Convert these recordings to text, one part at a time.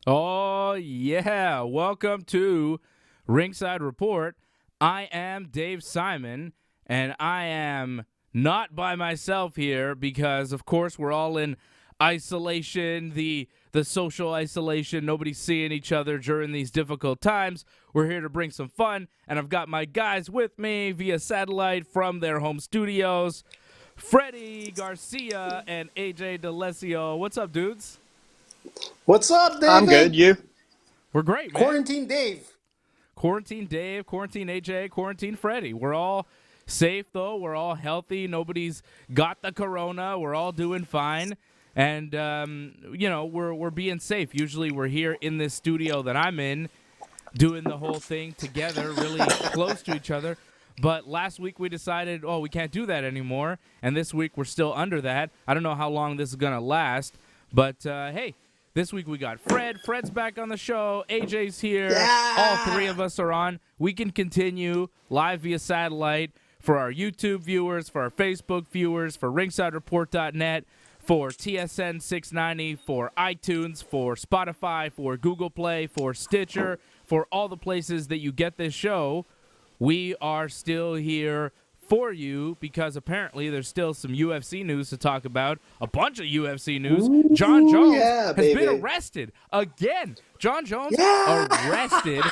Oh, yeah. Welcome to Ringside Report. I am Dave Simon, and I am not by myself here because, of course, we're all in isolation, the social isolation. Nobody's seeing each other during these difficult times. We're here to bring some fun, and I've got my guys with me via satellite from their home studios, Freddie Garcia and AJ DeLesio. What's up, dudes? What's up, David? I'm good. You? We're great, man. Quarantine Dave. Quarantine Dave, Quarantine AJ, Quarantine Freddie. We're all safe, though. We're all healthy. Nobody's got the corona. We're all doing fine. And, we're being safe. Usually we're here in this studio that I'm in doing the whole thing together, really close to each other. But last week we decided, we can't do that anymore. And this week we're still under that. I don't know how long this is going to last. But, hey. This week we got Fred. Fred's back on the show. AJ's here. Yeah. All three of us are on. We can continue live via satellite for our YouTube viewers, for our Facebook viewers, for ringsidereport.net, for TSN 690, for iTunes, for Spotify, for Google Play, for Stitcher, for all the places that you get this show. We are still here for you because apparently there's still some UFC news to talk about. A bunch of UFC news. Jon Jones has been arrested again. Jon Jones arrested.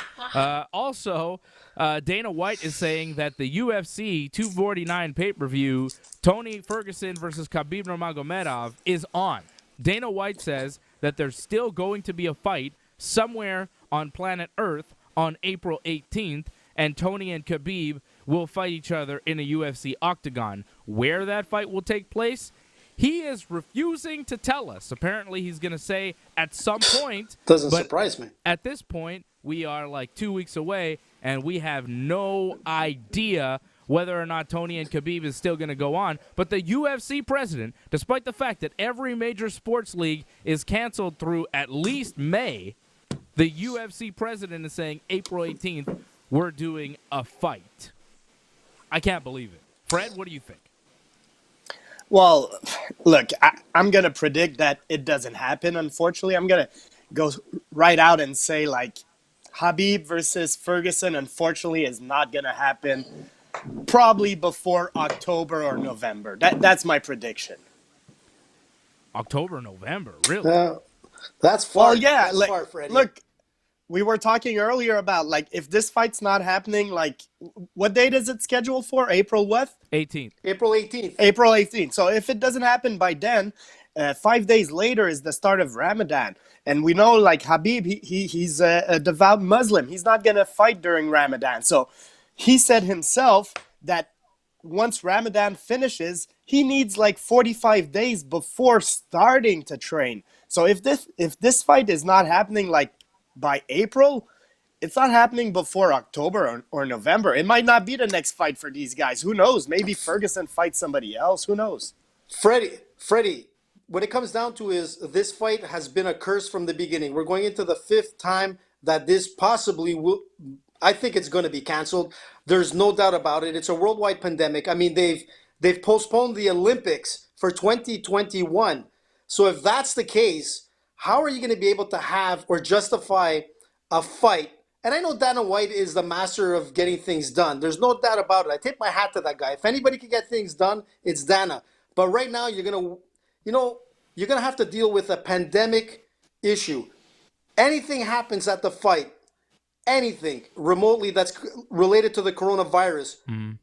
Also, Dana White is saying that the UFC 249 pay-per-view, Tony Ferguson versus Khabib Nurmagomedov, is on. Dana White says that there's still going to be a fight somewhere on planet Earth on April 18th, and Tony and Khabib will fight each other in a UFC octagon. Where that fight will take place, he is refusing to tell us. Apparently, he's going to say at some point. Doesn't surprise me. At this point, we are like 2 weeks away, and we have no idea whether or not Tony and Khabib is still going to go on. But the UFC president, despite the fact that every major sports league is canceled through at least May, the UFC president is saying April 18th, we're doing a fight. I can't believe it. Fred, what do you think? Well, look, I'm going to predict that it doesn't happen, unfortunately. I'm going to go right out and say, Khabib versus Ferguson, unfortunately, is not going to happen probably before October or November. That's my prediction. October, November, really? That's far. Well, yeah. That's far, Freddie. Look, we were talking earlier about, if this fight's not happening, what date is it scheduled for? April what? 18th. April 18th. April 18th. So if it doesn't happen by then, 5 days later is the start of Ramadan. And we know, Khabib, he's a devout Muslim. He's not going to fight during Ramadan. So he said himself that once Ramadan finishes, he needs 45 days before starting to train. So if this fight is not happening by April, it's not happening before October or November. It might not be the next fight for these guys. Who knows? Maybe Ferguson fights somebody else. Who knows? Freddie, what it comes down to is this fight has been a curse from the beginning. We're going into the fifth time that this possibly will. I think it's going to be canceled. There's no doubt about it. It's a worldwide pandemic. I mean, they've postponed the Olympics for 2021. So if that's the case, how are you going to be able to have or justify a fight? And I know Dana White is the master of getting things done. There's no doubt about it. I tip my hat to that guy. If anybody can get things done, it's Dana. But right now, you're going to have to deal with a pandemic issue. Anything happens at the fight, anything remotely that's related to the coronavirus,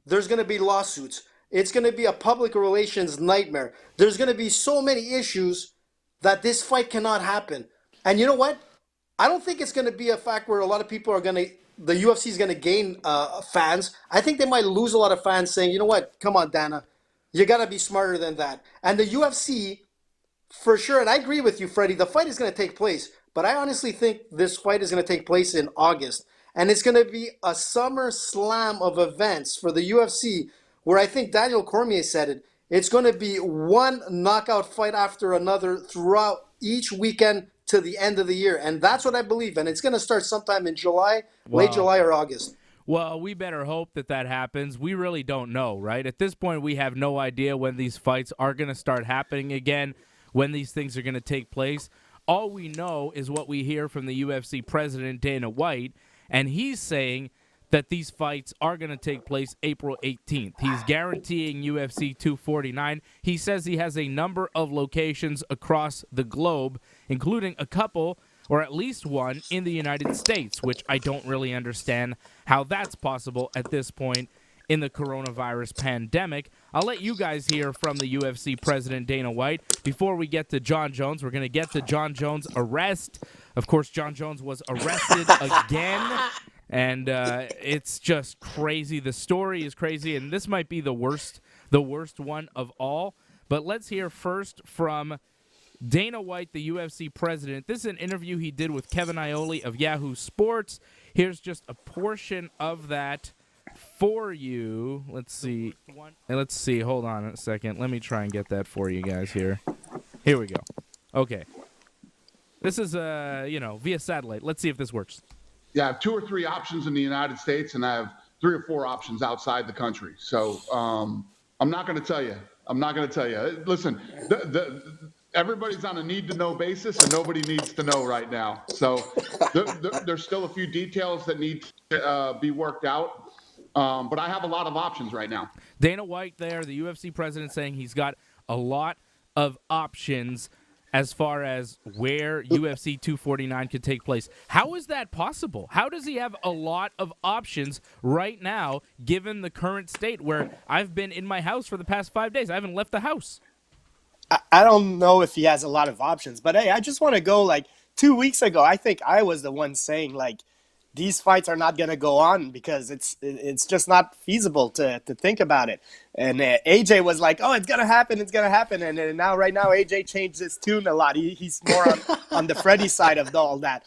there's going to be lawsuits. It's going to be a public relations nightmare. There's going to be so many issues that this fight cannot happen. And you know what? I don't think it's going to be a fact where a lot of people are going to, the UFC is going to gain fans. I think they might lose a lot of fans saying, you know what? Come on, Dana. You got to be smarter than that. And the UFC, for sure, and I agree with you, Freddie, the fight is going to take place. But I honestly think this fight is going to take place in August. And it's going to be a SummerSlam of events for the UFC, where I think Daniel Cormier said it. It's going to be one knockout fight after another throughout each weekend to the end of the year. And that's what I believe. And it's going to start sometime in July, late July or August. Well, we better hope that happens. We really don't know, right? At this point, we have no idea when these fights are going to start happening again, when these things are going to take place. All we know is what we hear from the UFC president, Dana White, and he's saying that these fights are going to take place April 18th. He's guaranteeing UFC 249. He says he has a number of locations across the globe, including a couple, or at least one, in the United States, which I don't really understand how that's possible at this point in the coronavirus pandemic. I'll let you guys hear from the UFC president, Dana White. Before we get to Jon Jones, we're going to get to Jon Jones' arrest. Of course, Jon Jones was arrested again. And it's just crazy. The story is crazy, and this might be the worst one of all. But let's hear first from Dana White, the UFC president. This is an interview he did with Kevin Iole of Yahoo Sports. Here's just a portion of that for you. Let's see. Hold on a second. Let me try and get that for you guys here. Here we go. Okay. This is, via satellite. Let's see if this works. Yeah, I have 2 or 3 options in the United States, and I have 3 or 4 options outside the country. So I'm not going to tell you. Listen, everybody's on a need-to-know basis, and nobody needs to know right now. So there's still a few details that need to be worked out, but I have a lot of options right now. Dana White there, the UFC president, saying he's got a lot of options as far as where UFC 249 could take place. How is that possible? How does he have a lot of options right now, given the current state where I've been in my house for the past 5 days? I haven't left the house. I don't know if he has a lot of options, but hey, I just want to go 2 weeks ago. I think I was the one saying these fights are not going to go on because it's just not feasible to think about it. And AJ was like, oh, it's going to happen. And right now, AJ changed his tune a lot. He's more on the Freddie side of all that.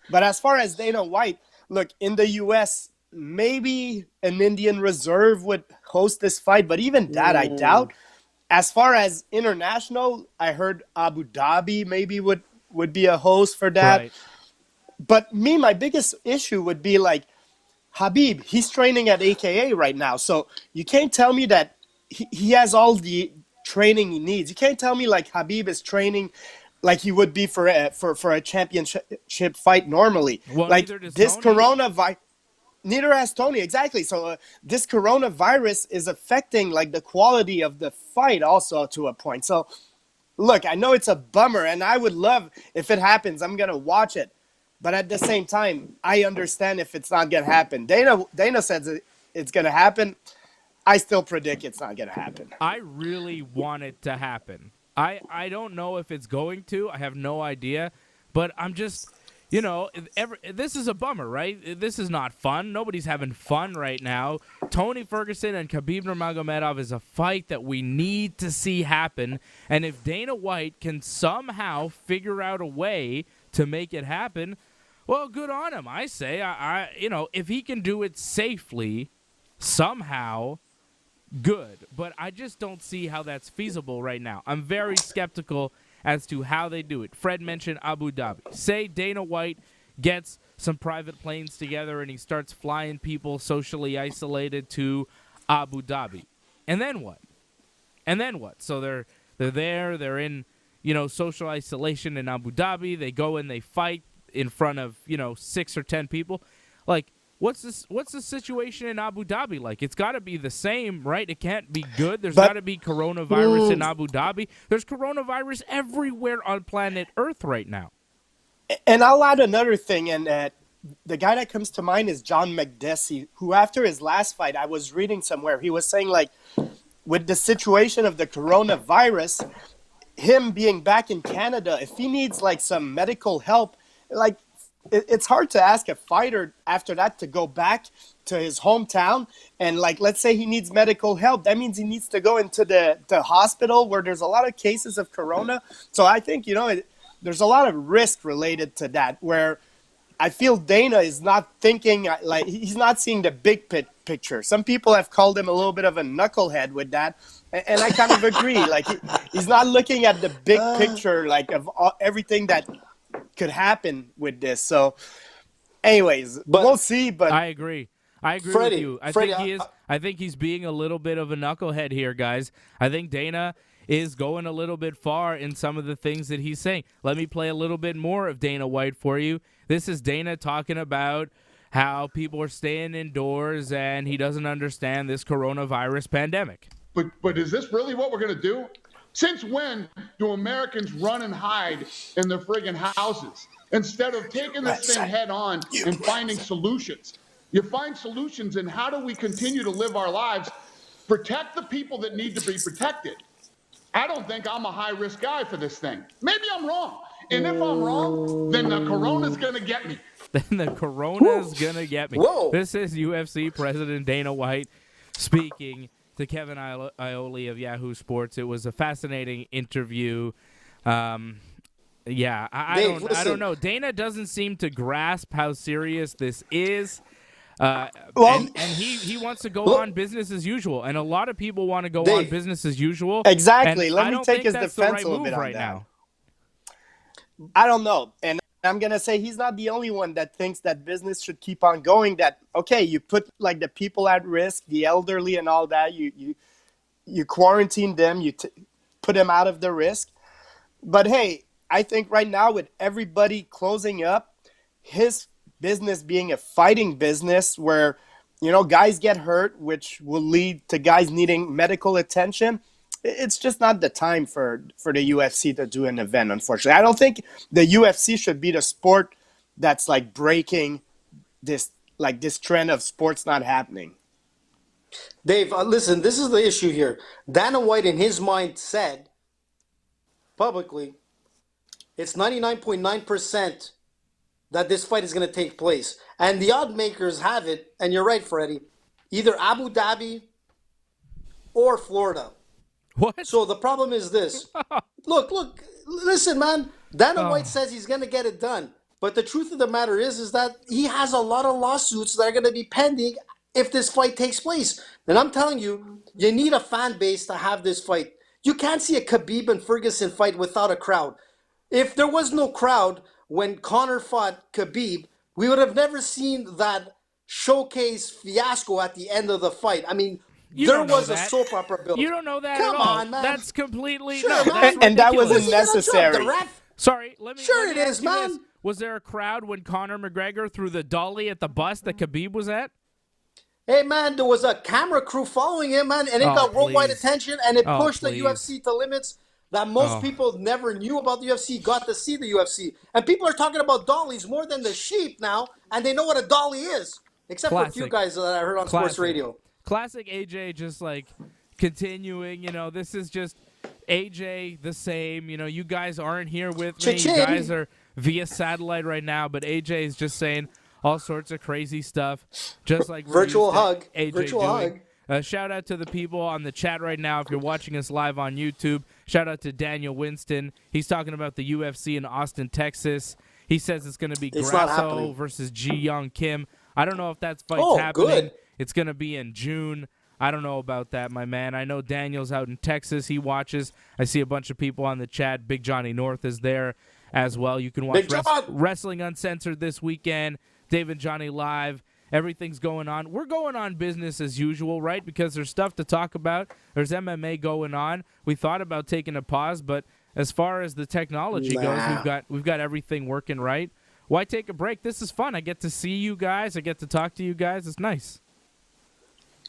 But as far as Dana White, look, in the U.S., maybe an Indian reserve would host this fight. But even that, I doubt. As far as international, I heard Abu Dhabi maybe would be a host for that. Right. But my biggest issue would be Khabib, he's training at AKA right now. So you can't tell me that he has all the training he needs. You can't tell me Khabib is training like he would be for a championship fight normally. Well, neither does this Tony. Coronavirus, neither has Tony, exactly. So this coronavirus is affecting the quality of the fight also to a point. So look, I know it's a bummer, and I would love if it happens. I'm gonna watch it. But at the same time, I understand if it's not going to happen. Dana says it's going to happen. I still predict it's not going to happen. I really want it to happen. I don't know if it's going to. I have no idea. But I'm just, this is a bummer, right? This is not fun. Nobody's having fun right now. Tony Ferguson and Khabib Nurmagomedov is a fight that we need to see happen. And if Dana White can somehow figure out a way to make it happen, well, good on him. I say, if he can do it safely, somehow, good. But I just don't see how that's feasible right now. I'm very skeptical as to how they do it. Fred mentioned Abu Dhabi. Say Dana White gets some private planes together and he starts flying people socially isolated to Abu Dhabi. And then what? So they're there, they're in social isolation in Abu Dhabi. They go and they fight in front of 6 or 10 people. What's the situation in Abu Dhabi like? It's got to be the same, right? It can't be good. There's got to be coronavirus in Abu Dhabi. There's coronavirus everywhere on planet Earth right now. And I'll add another thing, and the guy that comes to mind is John McDessie, who after his last fight, I was reading somewhere, he was saying with the situation of the coronavirus, him being back in Canada, if he needs some medical help, it's hard to ask a fighter after that to go back to his hometown and let's say he needs medical help. That means he needs to go into the hospital where there's a lot of cases of corona. So I think, there's a lot of risk related to that where I feel Dana is not thinking he's not seeing the big picture. Some people have called him a little bit of a knucklehead with that. And I kind of agree. He's not looking at the big picture, of everything that could happen with this. So, anyways, we'll see. But I agree. Freddie, with you. I think he's being a little bit of a knucklehead here, guys. I think Dana is going a little bit far in some of the things that he's saying. Let me play a little bit more of Dana White for you. This is Dana talking about how people are staying indoors and he doesn't understand this coronavirus pandemic. But is this really what we're going to do? Since when do Americans run and hide in their friggin' houses instead of taking this thing head on and finding solutions? You find solutions in how do we continue to live our lives, protect the people that need to be protected. I don't think I'm a high-risk guy for this thing. Maybe I'm wrong. And if I'm wrong, then the corona's going to get me. Then the corona's going to get me. Whoa. This is UFC President Dana White speaking to Kevin Iole of Yahoo Sports. It was a fascinating interview. I don't know. Dana doesn't seem to grasp how serious this is. And he wants to go on business as usual, and a lot of people want to go on business as usual. Exactly. And Let I me don't take think his that's defense the a right little bit move on right that. now. I don't know. And I'm going to say he's not the only one that thinks that business should keep on going, that, okay, you put like the people at risk, the elderly and all that, you quarantine them, put them out of the risk. But hey, I think right now with everybody closing up, his business being a fighting business where, guys get hurt, which will lead to guys needing medical attention, it's just not the time for the UFC to do an event, unfortunately. I don't think the UFC should be the sport that's like breaking this trend of sports not happening. Dave, listen, this is the issue here. Dana White, in his mind, said publicly, it's 99.9% that this fight is going to take place. And the odd makers have it, and you're right, Freddie, either Abu Dhabi or Florida. What? So the problem is this. Look, listen, man. Dana White says he's going to get it done. But the truth of the matter is that he has a lot of lawsuits that are going to be pending if this fight takes place. And I'm telling you, you need a fan base to have this fight. You can't see a Khabib and Ferguson fight without a crowd. If there was no crowd when Conor fought Khabib, we would have never seen that showcase fiasco at the end of the fight. I mean, there was a soap opera built. You don't know that Come at all. on, man. That's completely Sure, no. man. That's And that ridiculous. wasn't necessary. The ref? Sorry, let me. Sure let me it ask is, you this. man. Was there a crowd when Conor McGregor threw the dolly at the bus that Khabib was at? Hey, man, there was a camera crew following him, man, and it got worldwide attention, and it pushed the UFC to limits that most people never knew about the UFC, got to see the UFC. And people are talking about dollies more than the sheep now, and they know what a dolly is, except for a few guys that I heard on sports radio. Classic AJ, just like continuing, this is just AJ the same. You guys aren't here with me. Cha-ching. You guys are via satellite right now, but AJ is just saying all sorts of crazy stuff, just like Virtual hug. AJ Virtual doing. hug. Shout out to the people on the chat right now. If you're watching us live on YouTube, shout out to Daniel Winston. He's talking about the UFC in Austin, Texas. He says it's going to be Grasso versus Ji Young Kim. I don't know if that fight's happening. Good. It's going to be in June. I don't know about that, my man. I know Daniel's out in Texas. He watches. I see a bunch of people on the chat. Big Johnny North is there as well. You can watch Wrestling Uncensored this weekend. Dave and Johnny live. Everything's going on. We're going on business as usual, right? Because there's stuff to talk about. There's MMA going on. We thought about taking a pause, but as far as the technology goes, we've got everything working right. Why take a break? This is fun. I get to see you guys. I get to talk to you guys. It's nice.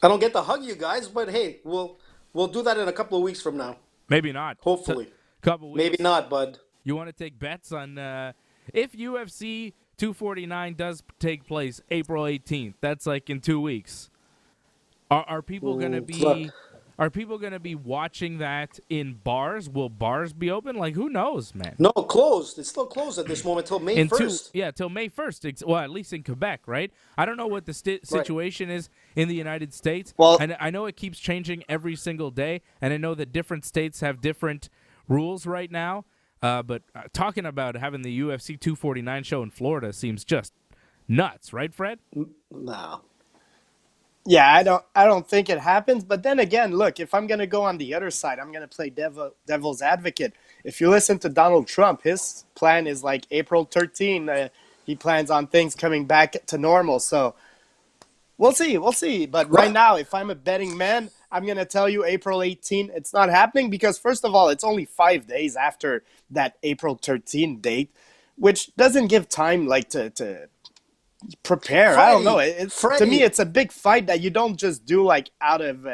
I don't get to hug you guys, but hey, we'll do that in a couple of weeks from now. Maybe not. Hopefully. Couple weeks. Maybe not, bud. You want to take bets on if UFC 249 does take place April 18th? That's like in 2 weeks. Are people going to be? Are people going to be watching that in bars? Will bars be open? Like, who knows, man? No, closed. It's still closed at this moment till May 1st. Till May 1st. Well, at least in Quebec, right? I don't know what the situation is in the United States. Well, and I know it keeps changing every single day, and I know that different states have different rules right now. But talking about having the UFC 249 show in Florida seems just nuts, right, Fred? No. Yeah, I don't think it happens. But then again, look, if I'm going to go on the other side, I'm going to play devil's advocate. If you listen to Donald Trump, his plan is like April 13. He plans on things coming back to normal. So we'll see. But right now, if I'm a betting man, I'm going to tell you April 18, it's not happening because, first of all, it's only 5 days after that April 13 date, which doesn't give time like to prepare. Freddie, I don't know. To Freddie. me, it's a big fight that you don't just do like out of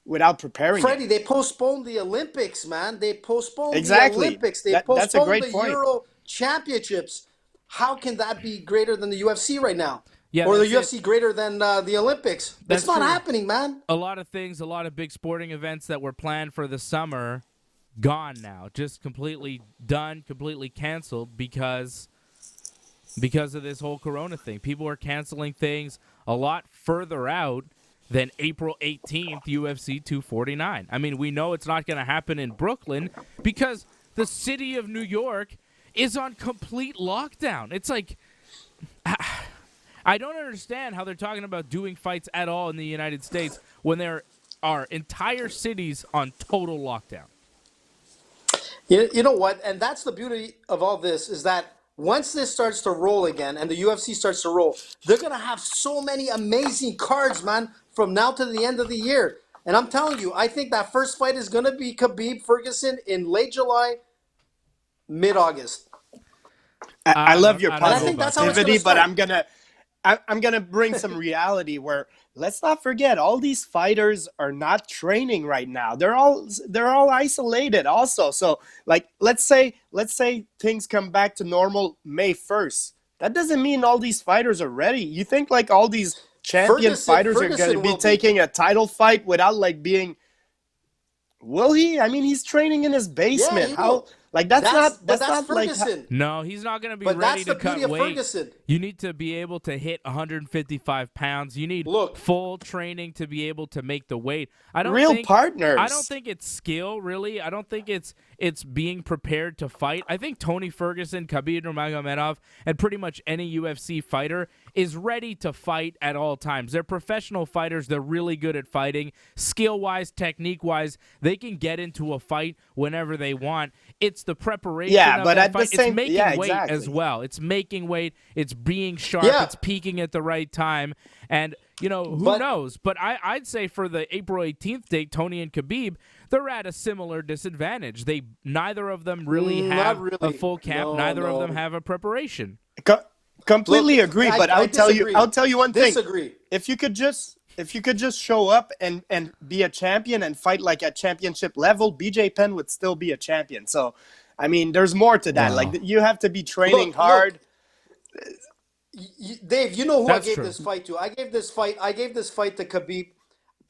without preparing Freddie, it. they postponed the Olympics, man. They postponed Exactly. the Olympics. They That's a postponed great the point. Euro Championships. How can that be greater than the UFC right now? Yeah, or the that's UFC greater than the Olympics? That's It's not true. happening, man. A lot of things, a lot of big sporting events that were planned for the summer, gone now. Just completely done, completely canceled because of this whole Corona thing. People are canceling things a lot further out than April 18th, UFC 249. I mean, we know it's not going to happen in Brooklyn because the city of New York is on complete lockdown. It's like, I don't understand how they're talking about doing fights at all in the United States when there are entire cities on total lockdown. You know what? And that's the beauty of all this is that once this starts to roll again and the UFC starts to roll, they're going to have so many amazing cards, man, from now to the end of the year. And I'm telling you, I think that first fight is going to be Khabib Ferguson in late July, mid-August. I love your I don't know think that's about how it's positivity, gonna but start. I'm gonna bring some reality where let's not forget all these fighters are not training right now. They're all isolated also. So like let's say things come back to normal May 1st. That doesn't mean all these fighters are ready. You think like all these champion fighters are going to be taking a title fight without like being? Will he? I mean, he's training in his basement. he How? will. Like that's That's not like. Ferguson. No, he's not going to be But ready that's to the cut beauty of weight. Ferguson. You need to be able to hit 155 pounds. You need full training to be able to make the weight. Real partners. I don't think it's skill, really. I don't think it's being prepared to fight. I think Tony Ferguson, Khabib Nurmagomedov, and pretty much any UFC fighter is ready to fight at all times. They're professional fighters. They're really good at fighting. Skill-wise, technique-wise, they can get into a fight whenever they want. It's the preparation of but that at the fight. same, It's making weight exactly. as well. It's making weight. It's being sharp. Yeah. It's peaking at the right time. And, who knows? But I'd say for the April 18th date, Tony and Khabib, they're at a similar disadvantage. Neither of them really have a full camp. Neither of them have a preparation. Completely agree, but I'll tell you one thing. Disagree. If you could just show up and be a champion and fight like at championship level, BJ Penn would still be a champion. So, I mean, there's more to that. Wow. Like you have to be training hard. Dave, you know who That's I gave true. this fight to? I gave this fight to Khabib.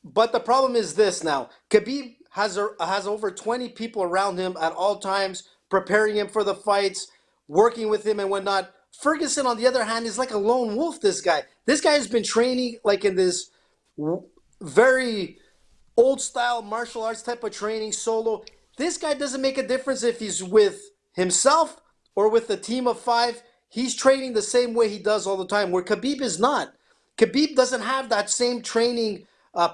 But the problem is this now. Khabib has over 20 people around him at all times, preparing him for the fights, working with him and whatnot. Ferguson, on the other hand, is like a lone wolf, this guy. This guy has been training like in this very old-style martial arts type of training, solo. This guy doesn't make a difference if he's with himself or with a team of 5. He's training the same way he does all the time, where Khabib is not. Khabib doesn't have that same training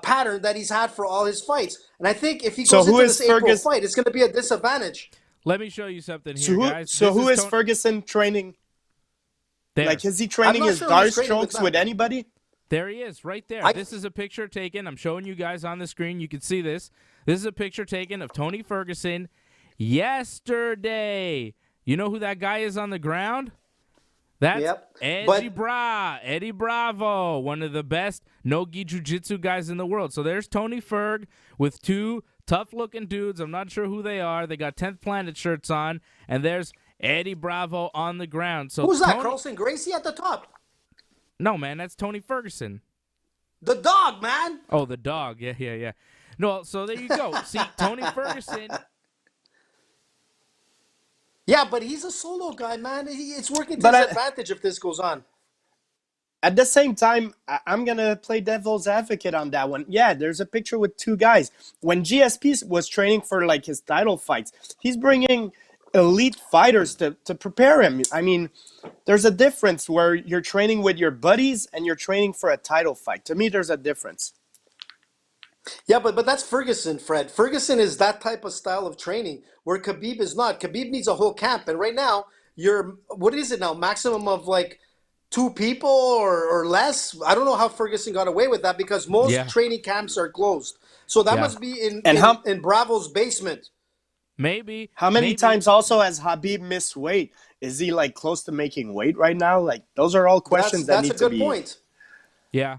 pattern that he's had for all his fights. And I think if he goes into this April fight, it's going to be a disadvantage. Let me show you something here, guys. So who is Ferguson training? There. Like, is he training his dart strokes with anybody? There he is, right there. This is a picture taken. I'm showing you guys on the screen. You can see this. This is a picture taken of Tony Ferguson yesterday. You know who that guy is on the ground? That's Eddie Bravo, one of the best no-gi jiu-jitsu guys in the world. So there's Tony Ferg with 2 tough-looking dudes. I'm not sure who they are. They got 10th Planet shirts on. And there's Eddie Bravo on the ground. So who's that, Carlson Gracie at the top? No, man, that's Tony Ferguson. The dog, man. Oh, the dog. Yeah. No, so there you go. See, Tony Ferguson. Yeah, but he's a solo guy, man. It's working to his advantage if this goes on. At the same time, I'm going to play devil's advocate on that one. Yeah, there's a picture with 2 guys. When GSP was training for like his title fights, he's bringing elite fighters to prepare him. I mean, there's a difference where you're training with your buddies and you're training for a title fight. To me, there's a difference. Yeah, but that's Ferguson, Fred. Ferguson is that type of style of training where Khabib is not. Khabib needs a whole camp. And right now, what is it now? Maximum of like 2 people or less. I don't know how Ferguson got away with that because most training camps are closed. So that must be in Bravo's basement. Maybe. How many times also has Habib missed weight? Is he like close to making weight right now? Like those are all questions that need to be. That's a good point. Yeah.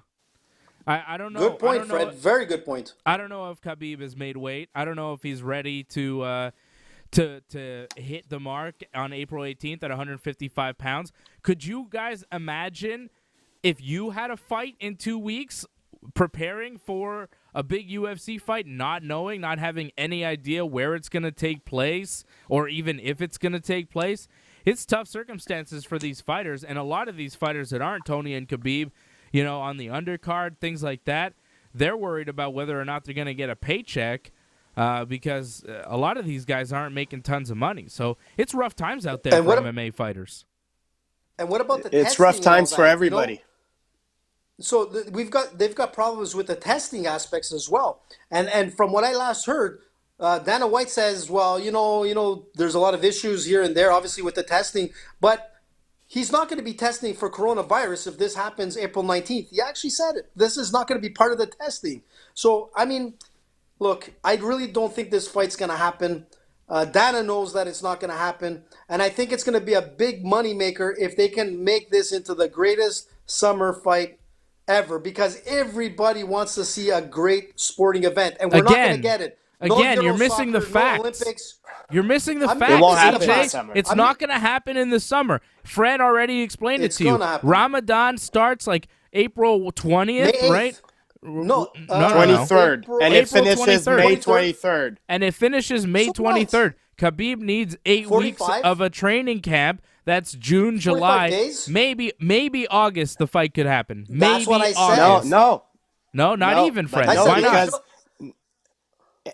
I don't know. Good point, Fred. Very good point. I don't know if Khabib has made weight. I don't know if he's ready to hit the mark on April 18th at 155 pounds. Could you guys imagine if you had a fight in 2 weeks, preparing for a big UFC fight, not knowing, not having any idea where it's going to take place or even if it's going to take place? It's tough circumstances for these fighters, and a lot of these fighters that aren't Tony and Khabib, on the undercard, things like that, they're worried about whether or not they're going to get a paycheck because a lot of these guys aren't making tons of money. So it's rough times out there for MMA fighters. And what about the testing? It's rough times for everybody. So they've got problems with the testing aspects as well. And from what I last heard, Dana White says, well, there's a lot of issues here and there, obviously with the testing, but he's not going to be testing for coronavirus if this happens April 19th. He actually said it. This is not going to be part of the testing. So, I mean, look, I really don't think this fight's going to happen. Dana knows that it's not going to happen. And I think it's going to be a big moneymaker if they can make this into the greatest summer fight ever, because everybody wants to see a great sporting event. And we're not going to get it. Again, you're missing the facts. Olympics. You're missing the facts, it won't happen AJ. this summer. It's not going to happen in the summer. Fred already explained it to you. Ramadan starts like April 20th, right? No, 23rd. No. And it finishes May 23rd. And it finishes May 23rd. Khabib needs 8 weeks of a training camp. That's June, July. Days? Maybe August the fight could happen. That's what I said. August. No, not even, Fred. Why not?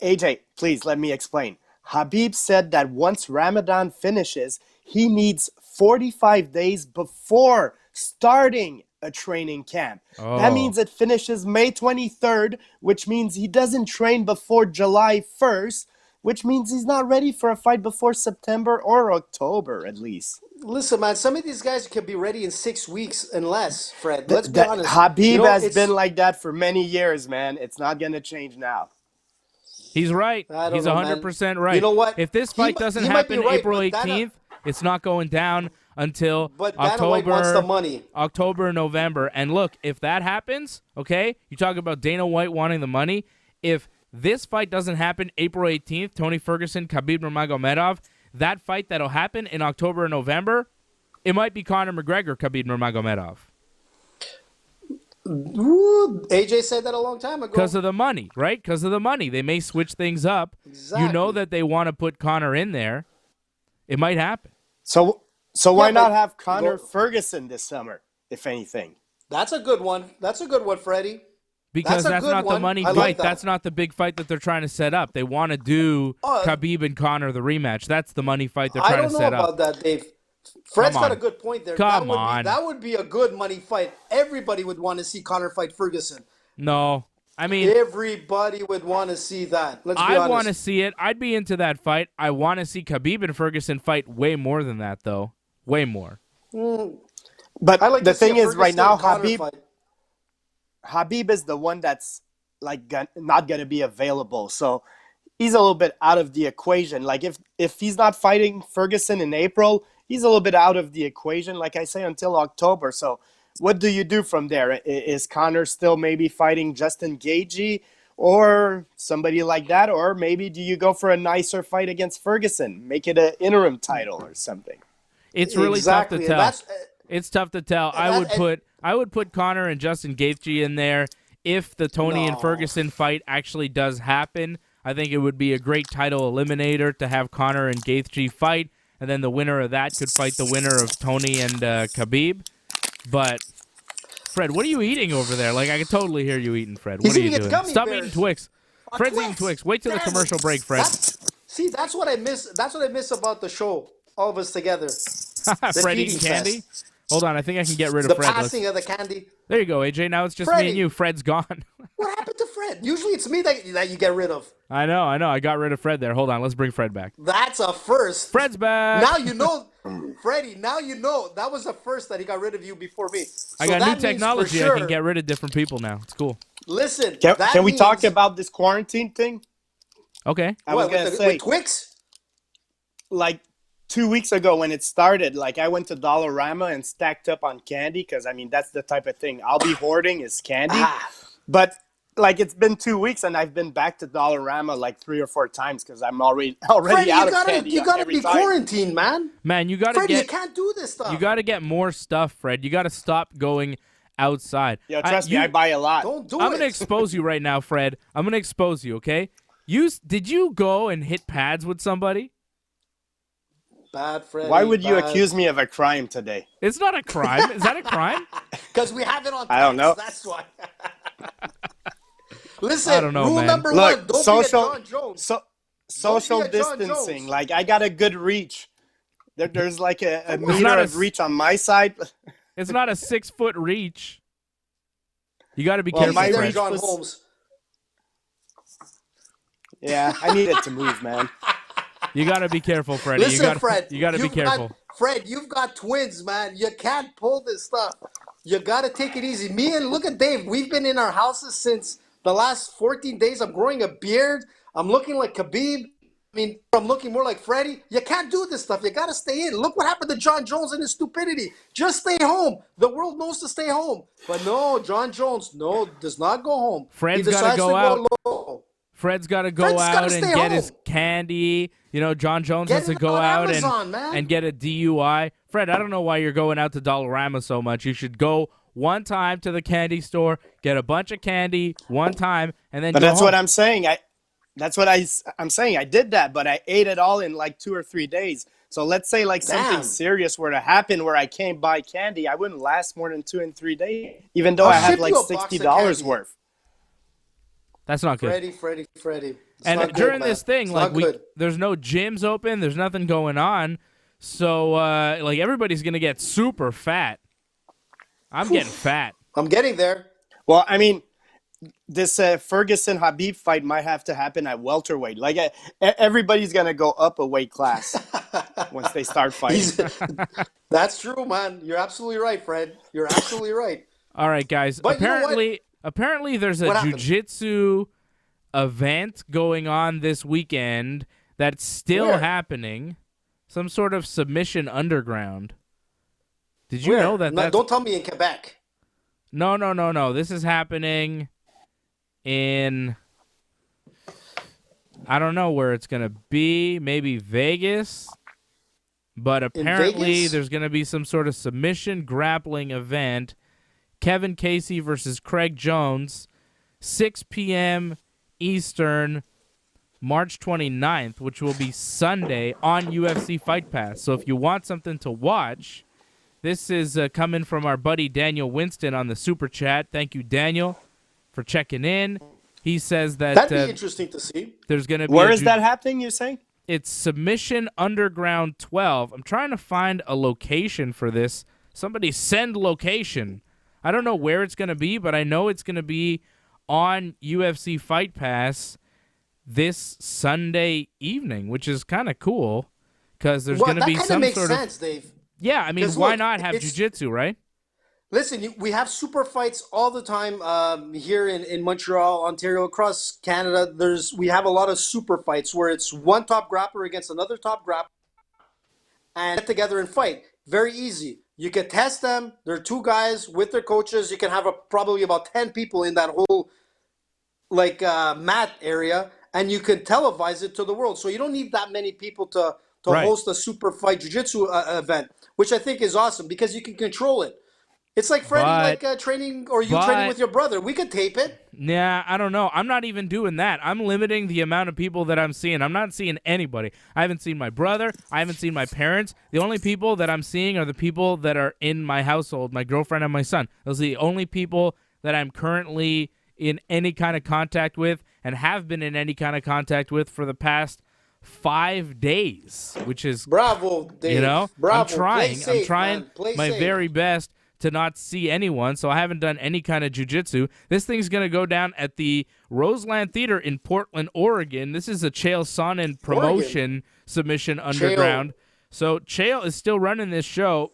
AJ, please let me explain. Habib said that once Ramadan finishes, he needs 45 days before starting a training camp. Oh. That means it finishes May 23rd, which means he doesn't train before July 1st, which means he's not ready for a fight before September or October, at least. Listen, man, some of these guys could be ready in 6 weeks and less, Fred. Let's be honest. Habib has been like that for many years, man. It's not going to change now. He's right. He's 100% right. You know what? If this fight doesn't happen April 18th, it's not going down until October, wants the money. October, November. And look, if that happens, okay, you talk about Dana White wanting the money. If this fight doesn't happen April 18th, Tony Ferguson, Khabib Nurmagomedov, that fight that'll happen in October or November, it might be Conor McGregor, Khabib Nurmagomedov. Ooh, AJ said that a long time ago. Because of the money, right? Because of the money. They may switch things up. Exactly. You know that they want to put Conor in there. It might happen. So why not have Conor Ferguson this summer, if anything? That's a good one. That's a good one, Freddie. Because that's not the money fight. Like that. That's not the big fight that they're trying to set up. They want to do Khabib and Conor the rematch. That's the money fight they're trying to set up. I don't know about that, Dave. Fred's got a good point there. That would be a good money fight. Everybody would want to see Conor fight Ferguson. No. I mean, everybody would want to see that. Let's be honest. I want to see it. I'd be into that fight. I want to see Khabib and Ferguson fight way more than that, though. Way more. But the thing is, right now, Habib is the one that's like not going to be available. So he's a little bit out of the equation. Like if he's not fighting Ferguson in April, he's a little bit out of the equation, like I say, until October. So what do you do from there? Is Conor still maybe fighting Justin Gaethje or somebody like that? Or maybe do you go for a nicer fight against Ferguson? Make it an interim title or something? It's really tough to tell. It's tough to tell. I would put Conor and Justin Gaethje in there if the Tony and Ferguson fight actually does happen. I think it would be a great title eliminator to have Conor and Gaethje fight, and then the winner of that could fight the winner of Tony and Khabib. But, Fred, what are you eating over there? Like, I can totally hear you eating, Fred. What are you doing? Stop eating Twix. Fred's eating Twix. Wait till the commercial break, Fred. That's what I miss. That's what I miss about the show. All of us together. Fred eating candy? Hold on, I think I can get rid of Fred. The passing of the candy. There you go, AJ. Now it's just me and you. Fred's gone. What happened to Fred? Usually it's me that you get rid of. I know. I got rid of Fred there. Hold on. Let's bring Fred back. That's a first. Fred's back. Now you know, Freddie. Now you know that was a first that he got rid of you before me. So I got that new means technology. for sure, I can get rid of different people now. It's cool. Listen, Can we talk about this quarantine thing? Okay. I was going to say, with Twix? like 2 weeks ago when it started, like I went to Dollarama and stacked up on candy because, I mean, that's the type of thing I'll be hoarding is candy. But like it's been 2 weeks and I've been back to Dollarama like 3 or 4 times because I'm already Freddie, out of candy. You gotta every be time. quarantined, man. Man, you got to Freddie, you get can't do this stuff. you got to get more stuff, Fred. You got to stop going outside. Yo, trust me, I buy a lot. Don't do I'm it. going to expose you right now, Fred. I'm going to expose you, okay? Did you go and hit pads with somebody? Bad, Freddie. Why would you accuse me of a crime today? It's not a crime. Is that a crime? Because we have it on. I don't know. That's why. Listen, I don't know, rule man. number Look, one: don't social, be a Jon Jones. social Don't be a Jon distancing. Jones. Like I got a good reach. There's like a meter not of reach on my side. It's not a 6-foot reach. You got to be Well, careful, my Easy there, Fred. John was- Holmes. Yeah, I needed to move, man. You got to be careful, Freddie. Listen, Fred. You got to be you've got- careful. Fred, you've got twins, man. You can't pull this stuff. You got to take it easy. Me and look at Dave. We've been in our houses since the last 14 days. I'm growing a beard. I'm looking like Khabib. I mean, I'm looking more like Freddie. You can't do this stuff. You got to stay in. Look what happened to Jon Jones and his stupidity. Just stay home. The world knows to stay home. But no, Jon Jones, does not go home. Fred's He gotta decides go to out. low. Fred's got to go Fred's gotta out and stay get his home. candy. You know, Jon Jones Get has to it go on out Amazon, man. and get a DUI. Fred, I don't know why you're going out to Dollarama so much. You should go one time to the candy store, get a bunch of candy one time, and then But go that's home. what I'm saying. I'm saying. I did that, but I ate it all in like 2 or 3 days. So let's say like something Damn. serious were to happen where I can't buy candy, I wouldn't last more than 2 and 3 days, even though I'll I have ship like you a box of $60 candy. worth. That's not good. Freddie. It's And not good, during man. this thing, It's like not good. there's no gyms open, there's nothing going on, so like everybody's gonna get super fat. I'm getting fat. I'm getting there. Well, I mean, this Ferguson Habib fight might have to happen at welterweight. Like everybody's gonna go up a weight class once they start fighting. That's true, man. You're absolutely right, Fred. You're absolutely right. All right, guys. But you know what? Apparently, there's a What happened? jiu-jitsu event going on this weekend that's still Where? happening. Some sort of submission underground. Did you Where? know that? No, That's... don't tell me in Quebec. No. This is happening in, I don't know where it's going to be, maybe Vegas. But apparently Vegas? there's going to be some sort of submission grappling event. Kevin Casey versus Craig Jones, 6 p.m. Eastern, March 29th, which will be Sunday on UFC Fight Pass. So if you want something to watch, this is coming from our buddy Daniel Winston on the Super Chat. Thank you, Daniel, for checking in. He says that That'd be interesting to see. there's going to be Where is that happening, you're saying? It's Submission Underground 12. I'm trying to find a location for this. Somebody send location. I don't know where it's going to be, but I know it's going to be on UFC Fight Pass this Sunday evening, which is kind of cool because there's going to be that kind some of makes sort sense, of... Dave. Yeah, I mean, 'Cause why look, not have it's- jiu-jitsu, right? Listen, we have super fights all the time here in Montreal, Ontario, across Canada. We have a lot of super fights where it's one top grappler against another top grappler and get together and fight. Very easy. You can test them. There are 2 guys with their coaches. You can have probably about 10 people in that whole mat area, and you can televise it to the world. So you don't need that many people to Right. host a super fight jiu-jitsu event, which I think is awesome because you can control it. It's like Freddie, training, or you training with your brother. We could tape it. Yeah, I don't know. I'm not even doing that. I'm limiting the amount of people that I'm seeing. I'm not seeing anybody. I haven't seen my brother. I haven't seen my parents. The only people that I'm seeing are the people that are in my household, my girlfriend and my son. Those are the only people that I'm currently in any kind of contact with and have been in any kind of contact with for the past 5 days, which is, Bravo, Dave. you know, Bravo. I'm trying. Play safe, I'm trying man. Play my safe. very best to not see anyone, so I haven't done any kind of jiu-jitsu. This thing's going to go down at the Roseland Theater in Portland, Oregon. This is a Chael Sonnen promotion submission underground. So Chael is still running this show,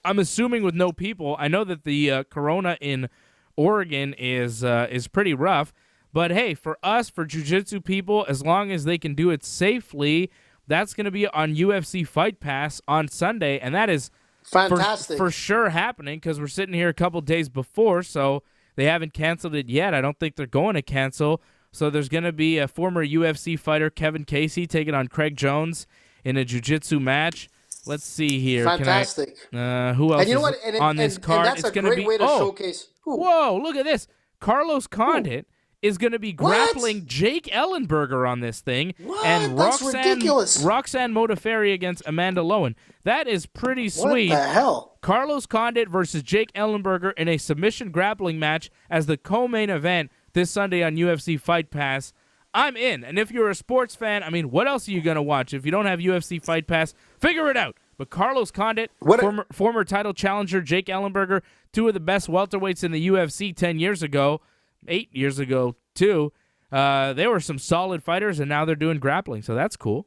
I'm assuming with no people. I know that the corona in Oregon is pretty rough, but hey, for us, for jiu-jitsu people, as long as they can do it safely, that's going to be on UFC Fight Pass on Sunday, and that is fantastic for sure happening because we're sitting here a couple days before, so they haven't canceled it yet. I don't think they're going to cancel. So there's going to be a former UFC fighter, Kevin Casey, taking on Craig Jones in a jiu-jitsu match. Let's see here. Fantastic. Who else and you know is what? on this card? And that's it's a great way to showcase. Whoa, look at this. Carlos Condit is going to be grappling Jake Ellenberger on this thing. What? And That's ridiculous. Roxanne Modafferi against Amanda Lowen. That is pretty sweet. What the hell? Carlos Condit versus Jake Ellenberger in a submission grappling match as the co-main event this Sunday on UFC Fight Pass. I'm in. And if you're a sports fan, I mean, what else are you going to watch? If you don't have UFC Fight Pass, figure it out. But Carlos Condit, former title challenger Jake Ellenberger, two of the best welterweights in the UFC 10 years ago, 8 years ago too. They were some solid fighters, and now they're doing grappling, so that's cool.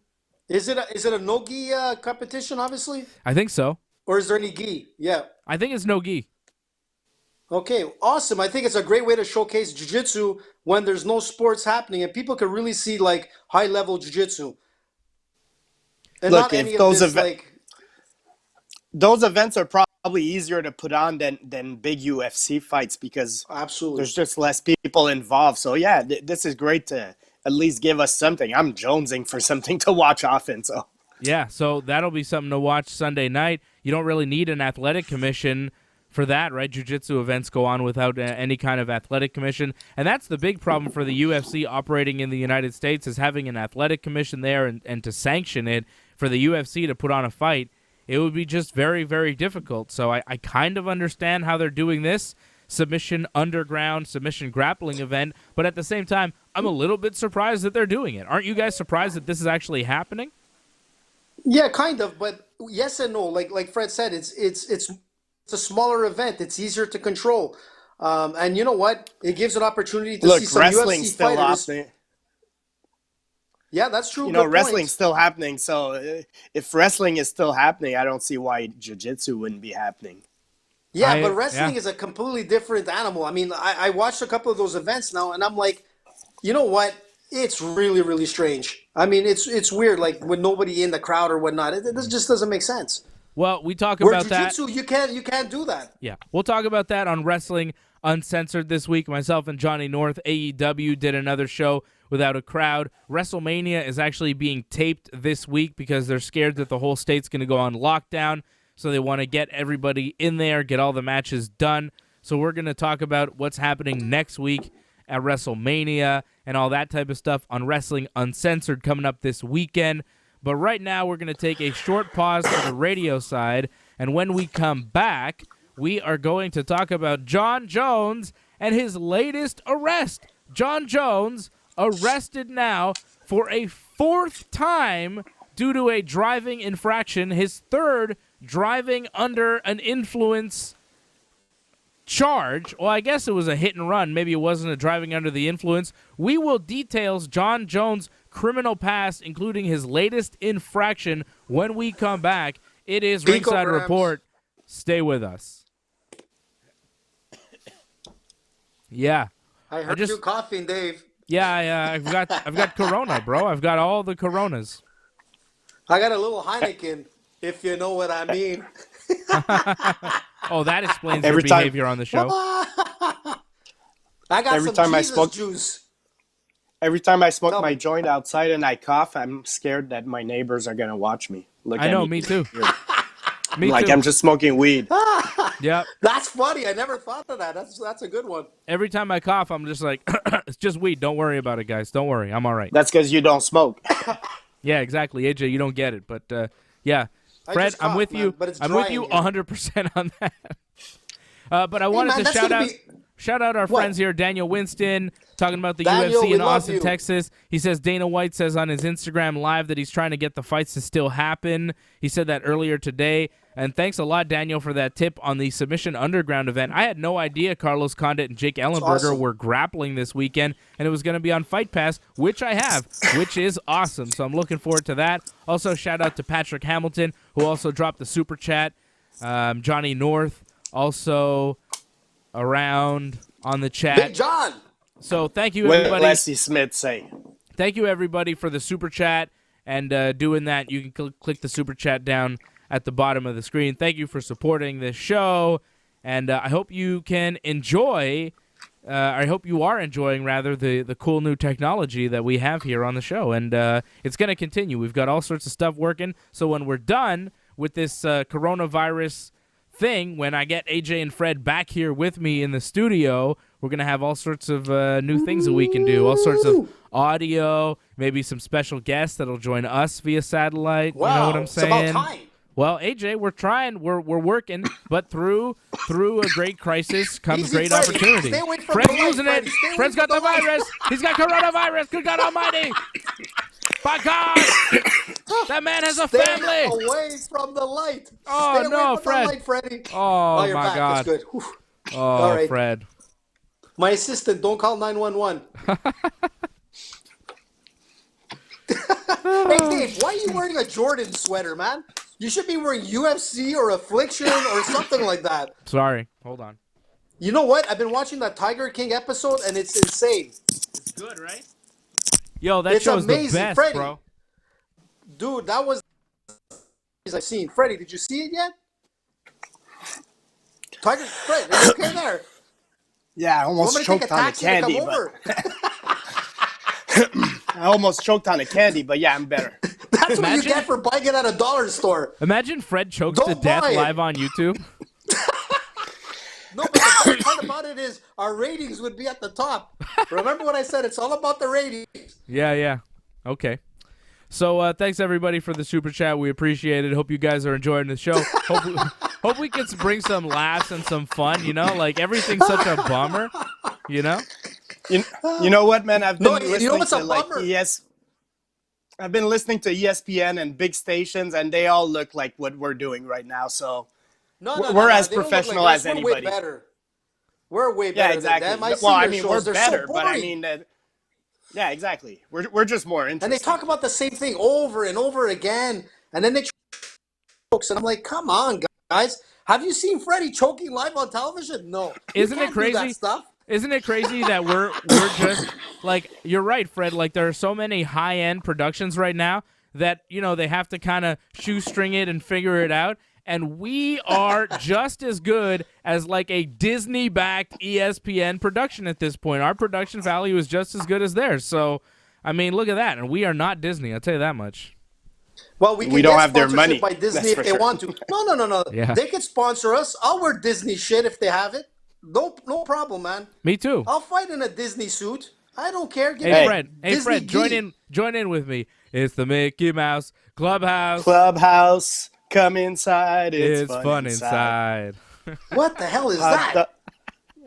Is it a no-gi competition, obviously? I think so. Or is there any gi? Yeah. I think it's no gi. Okay, awesome. I think it's a great way to showcase jiu-jitsu when there's no sports happening, and people can really see, like, high-level jiu-jitsu. And Look, not any if of this, those events are probably easier to put on than big UFC fights because absolutely there's just less people involved. So yeah, this is great to at least give us something. I'm jonesing for something to watch often. So yeah, so that'll be something to watch Sunday night. You don't really need an athletic commission for that, right? Jiu-jitsu events go on without any kind of athletic commission, and that's the big problem for the UFC operating in the United States is having an athletic commission there and to sanction it for the UFC to put on a fight. It would be just very, very difficult. So I kind of understand how they're doing this submission underground, submission grappling event, but at the same time, I'm a little bit surprised that they're doing it. Aren't you guys surprised that this is actually happening? Yeah, kind of, but yes and no. Like Fred said, it's a smaller event. It's easier to control, and you know what? It gives an opportunity to see some UFC fighters. Yeah, that's true. You know, wrestling's still happening. So if wrestling is still happening, I don't see why jiu-jitsu wouldn't be happening. Yeah, but wrestling is a completely different animal. I mean, I watched a couple of those events now, and I'm like, you know what? It's really, really strange. I mean, it's weird, like with nobody in the crowd or whatnot. It just doesn't make sense. Well, we talk about that. Jiu-jitsu, you can't do that. Yeah, we'll talk about that on Wrestling Uncensored this week. Myself and Johnny North, AEW, did another show without a crowd. WrestleMania is actually being taped this week because they're scared that the whole state's going to go on lockdown, so they want to get everybody in there, get all the matches done. So we're going to talk about what's happening next week at WrestleMania and all that type of stuff on Wrestling Uncensored coming up this weekend. But right now we're going to take a short pause for the radio side, and when we come back, we are going to talk about Jon Jones and his latest arrest. Jon Jones arrested now for a fourth time due to a driving infraction, his third driving under an influence charge. Well, I guess it was a hit and run. Maybe it wasn't a driving under the influence. We will details Jon Jones' criminal past, including his latest infraction, when we come back. It is Ringside Report. Stay with us. Yeah. I heard you coughing, Dave. Yeah, I've got Corona, bro. I've got all the Coronas. I got a little Heineken, if you know what I mean. Oh, that explains your behavior on the show. I got some Jesus juice. Every time I smoke my joint outside and I cough, I'm scared that my neighbors are going to watch me. I know, me too. Me like too. I'm just smoking weed. Yep. That's funny. I never thought of that. That's a good one. Every time I cough, I'm just like, it's just weed. Don't worry about it, guys. Don't worry. I'm all right. That's because you don't smoke. Yeah, exactly. AJ, you don't get it. But, yeah. Fred, I'm with you. I'm with you 100% on that. But I wanted to shout out our friends here, Daniel Winston, talking about the UFC in Austin, Texas. He says Dana White says on his Instagram Live that he's trying to get the fights to still happen. He said that earlier today. And thanks a lot, Daniel, for that tip on the Submission Underground event. I had no idea Carlos Condit and Jake Ellenberger were grappling this weekend, and it was going to be on Fight Pass, which I have, which is awesome. So I'm looking forward to that. Also, shout out to Patrick Hamilton, who also dropped the Super Chat. Johnny North, also around on the chat. Big John. So thank you, everybody. What did Leslie Smith say? Thank you, everybody, for the Super Chat. And doing that, you can click the Super Chat down at the bottom of the screen. Thank you for supporting this show, and I hope you can enjoy, I hope you are enjoying, rather, the cool new technology that we have here on the show, and it's going to continue. We've got all sorts of stuff working, so when we're done with this coronavirus thing, when I get AJ and Fred back here with me in the studio, we're going to have all sorts of new things that we can do, all sorts of audio, maybe some special guests that'll join us via satellite. Wow, you know what I'm saying? It's about time. Well, AJ, we're trying, we're working, but through a great crisis comes Easy, great Freddy. opportunity. Stay away from Fred's the light, losing Freddy. it. Stay away Fred's from got the the light. virus. He's got coronavirus. Good God Almighty! By God, that man has a Stay family. away from the light. Oh, Stay away no, from Fred. the light, Freddy. Oh, you're my back. God. That's good. Whew. Oh, All right. Fred. My assistant, don't call 911. Hey, Dave, why are you wearing a Jordan sweater, man? You should be wearing UFC or Affliction or something like that. Sorry. Hold on. You know what? I've been watching that Tiger King episode, and it's insane. It's good, right? Yo, that It's show's amazing, the best, Freddie. bro. Dude, that was I've seen. Freddie, did you see it yet? Tiger, Fred, are you okay there? Yeah, I Want almost me to take a choked on the taxi to candy, come but over? I almost choked on the candy, but yeah, I'm better. That's what you Imagine- get for buying it at a dollar store. Imagine Fred chokes Don't to death buy it. live on YouTube. No, but the best part about it is our ratings would be at the top. Remember what I said? It's all about the ratings. Yeah. Okay. So thanks, everybody, for the Super Chat. We appreciate it. Hope you guys are enjoying the show. Hope we can bring some laughs and some fun, you know? Like, everything's such a bummer, you know? You know what, man? I've been listening you know what's to a bummer? I've been listening to ESPN and big stations, and they all look like what we're doing right now. So we're as they don't look professional like as us. anybody. We're way better. We're way Yeah, better exactly. than them. Well, I their mean, shows. we're They're better, so but I boring. mean, yeah, exactly. We're just more interesting. And they talk about the same thing over and over again, and then they jokes, and I'm like, come on, guys. Have you seen Freddie choking live on television? No. Isn't You it can't do that crazy? stuff. Isn't it crazy that we're just, like, you're right, Fred, like, there are so many high-end productions right now that, you know, they have to kind of shoestring it and figure it out. And we are just as good as, like, a Disney-backed ESPN production at this point. Our production value is just as good as theirs. So, I mean, look at that. And we are not Disney, I'll tell you that much. Well, we can We don't get have their sponsorship money, by Disney that's if for they sure. want to. No. Yeah. They can sponsor us. I'll wear Disney shit if they have it. No problem, man. Me too. I'll fight in a Disney suit. I don't care. Give Hey, me Fred. Hey, Disney Fred, gear. join in with me. It's the Mickey Mouse Clubhouse. Clubhouse, come inside. It's fun inside. What the hell is that?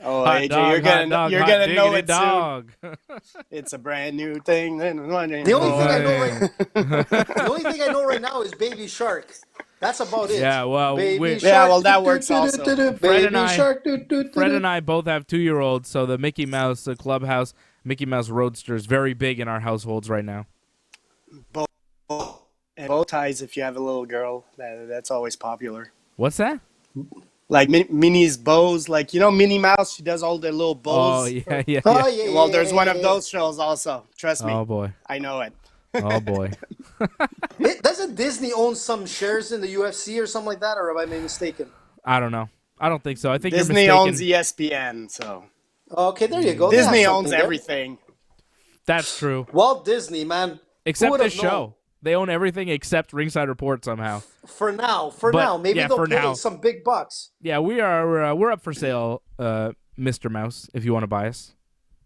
Oh, Hot AJ, dog, you're gonna hot dog, you're hot gonna know diggity it dog. soon. It's a brand new thing. The only thing I know right now is Baby Shark. That's about it. Yeah, well, Baby we- Shark. Yeah, well, that works also. Fred and Baby I- Shark. Fred and I both have 2-year-olds, so the Mickey Mouse Clubhouse, Mickey Mouse Roadster is very big in our households right now. And bow ties if you have a little girl. That's always popular. What's that? Like Minnie's bows, like, you know, Minnie Mouse, she does all the little bows. Oh, yeah. Oh, yeah. Well, there's one of yeah. those shows also. Trust me. Oh, boy. I know it. Oh, boy. Doesn't Disney own some shares in the UFC or something like that, or am I mistaken? I don't know. I don't think so. I think Disney you're owns mistaken. ESPN, so. Okay, there you go. They have Disney something owns there. everything. That's true. Walt Disney, man. Who Except would this have known? show. They own everything except Ringside Report somehow. For now. But, Maybe yeah, they'll for pay now. some big bucks. Yeah, we're up for sale, Mr. Mouse, if you want to buy us.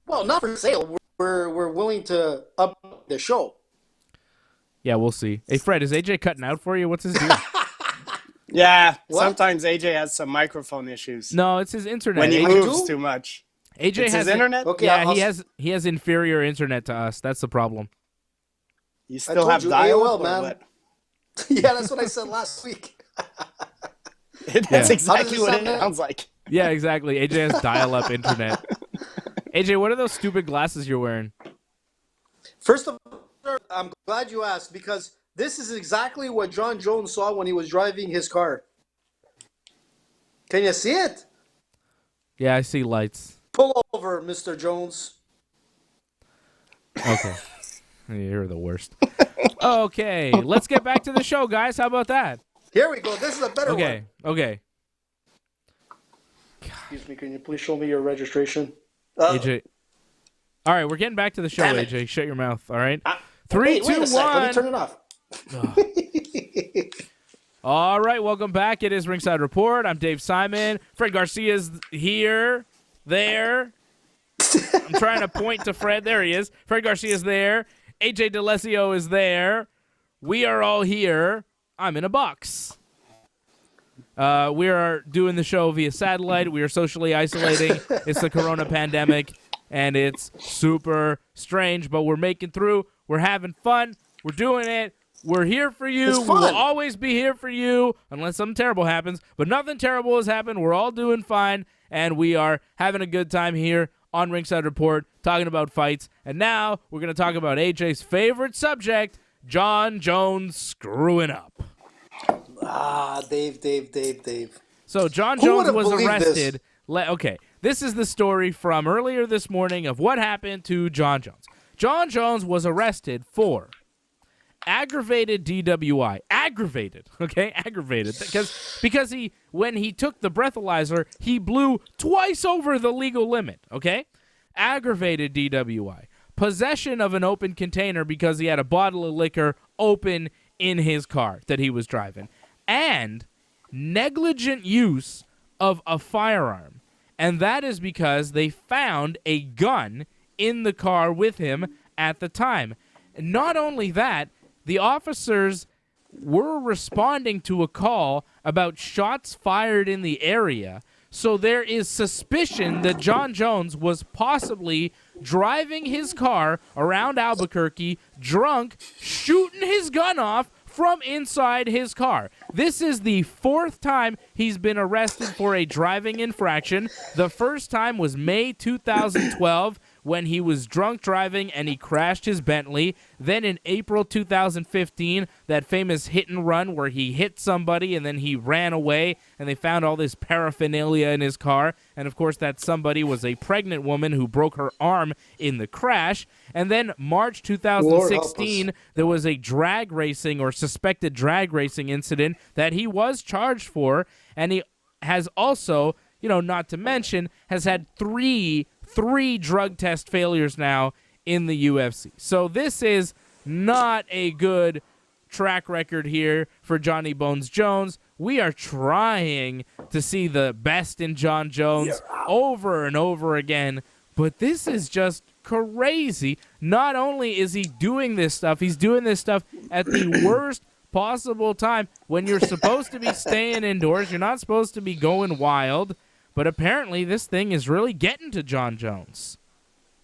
Well, not for sale. We're willing to up the show. Yeah, we'll see. Hey, Fred, is AJ cutting out for you? What's his deal? Yeah, What? sometimes AJ has some microphone issues. No, it's his internet. When he I moves do? too much. AJ It's has his internet? Okay, Yeah, he has inferior internet to us. That's the problem. You I still told have you, dial-up AOL, or man. what? Yeah, that's what I said last week. That's Yeah. exactly what it sound now? sounds like. Yeah, exactly. AJ has dial-up internet. AJ, what are those stupid glasses you're wearing? First of all, I'm glad you asked because this is exactly what Jon Jones saw when he was driving his car. Can you see it? Yeah, I see lights. Pull over, Mr. Jones. Okay. You're the worst. Okay, let's get back to the show, guys. How about that? Here we go. This is a better Okay, one. okay. Excuse me, can you please show me your registration? AJ. All right, we're getting back to the show, Damn it. AJ. Shut your mouth, all right? Wait 3, 2, a sec. 1. Let me turn it off. All right, welcome back. It is Ringside Report. I'm Dave Simon. Fred Garcia's here, there. I'm trying to point to Fred. There he is. Fred Garcia's there. AJ DeLesio is there. We are all here. I'm in a box. We are doing the show via satellite. We are socially isolating. It's the corona pandemic, and it's super strange, but we're making through. We're having fun. We're doing it. We're here for you. It's We fun. will always be here for you unless something terrible happens, but nothing terrible has happened. We're all doing fine, and we are having a good time here on Ringside Report talking about fights. And now we're going to talk about AJ's favorite subject, Jon Jones screwing up. Dave. So Jon Who Jones would've was believed arrested. Okay, this is the story from earlier this morning of what happened to Jon Jones. Jon Jones was arrested for aggravated DWI. Aggravated, okay? Aggravated. Because when he took the breathalyzer, he blew twice over the legal limit, okay? Aggravated DWI. Possession of an open container because he had a bottle of liquor open in his car that he was driving. And negligent use of a firearm. And that is because they found a gun in the car with him at the time. Not only that, the officers were responding to a call about shots fired in the area. So there is suspicion that Jon Jones was possibly driving his car around Albuquerque, drunk, shooting his gun off from inside his car. This is the fourth time he's been arrested for a driving infraction. The first time was May 2012 when he was drunk driving and he crashed his Bentley. Then in April 2015, that famous hit and run where he hit somebody and then he ran away and they found all this paraphernalia in his car. And of course, that somebody was a pregnant woman who broke her arm in the crash. And then March 2016, there was a drag racing or suspected drag racing incident that he was charged for. And he has also, not to mention, has had three drug test failures now in the UFC. So this is not a good track record here for Johnny Bones Jones. We are trying to see the best in Jon Jones over and over again, but this is just crazy. Not only is he doing this stuff, he's doing this stuff at the worst possible time when you're supposed to be staying indoors. You're not supposed to be going wild. But apparently this thing is really getting to Jon Jones.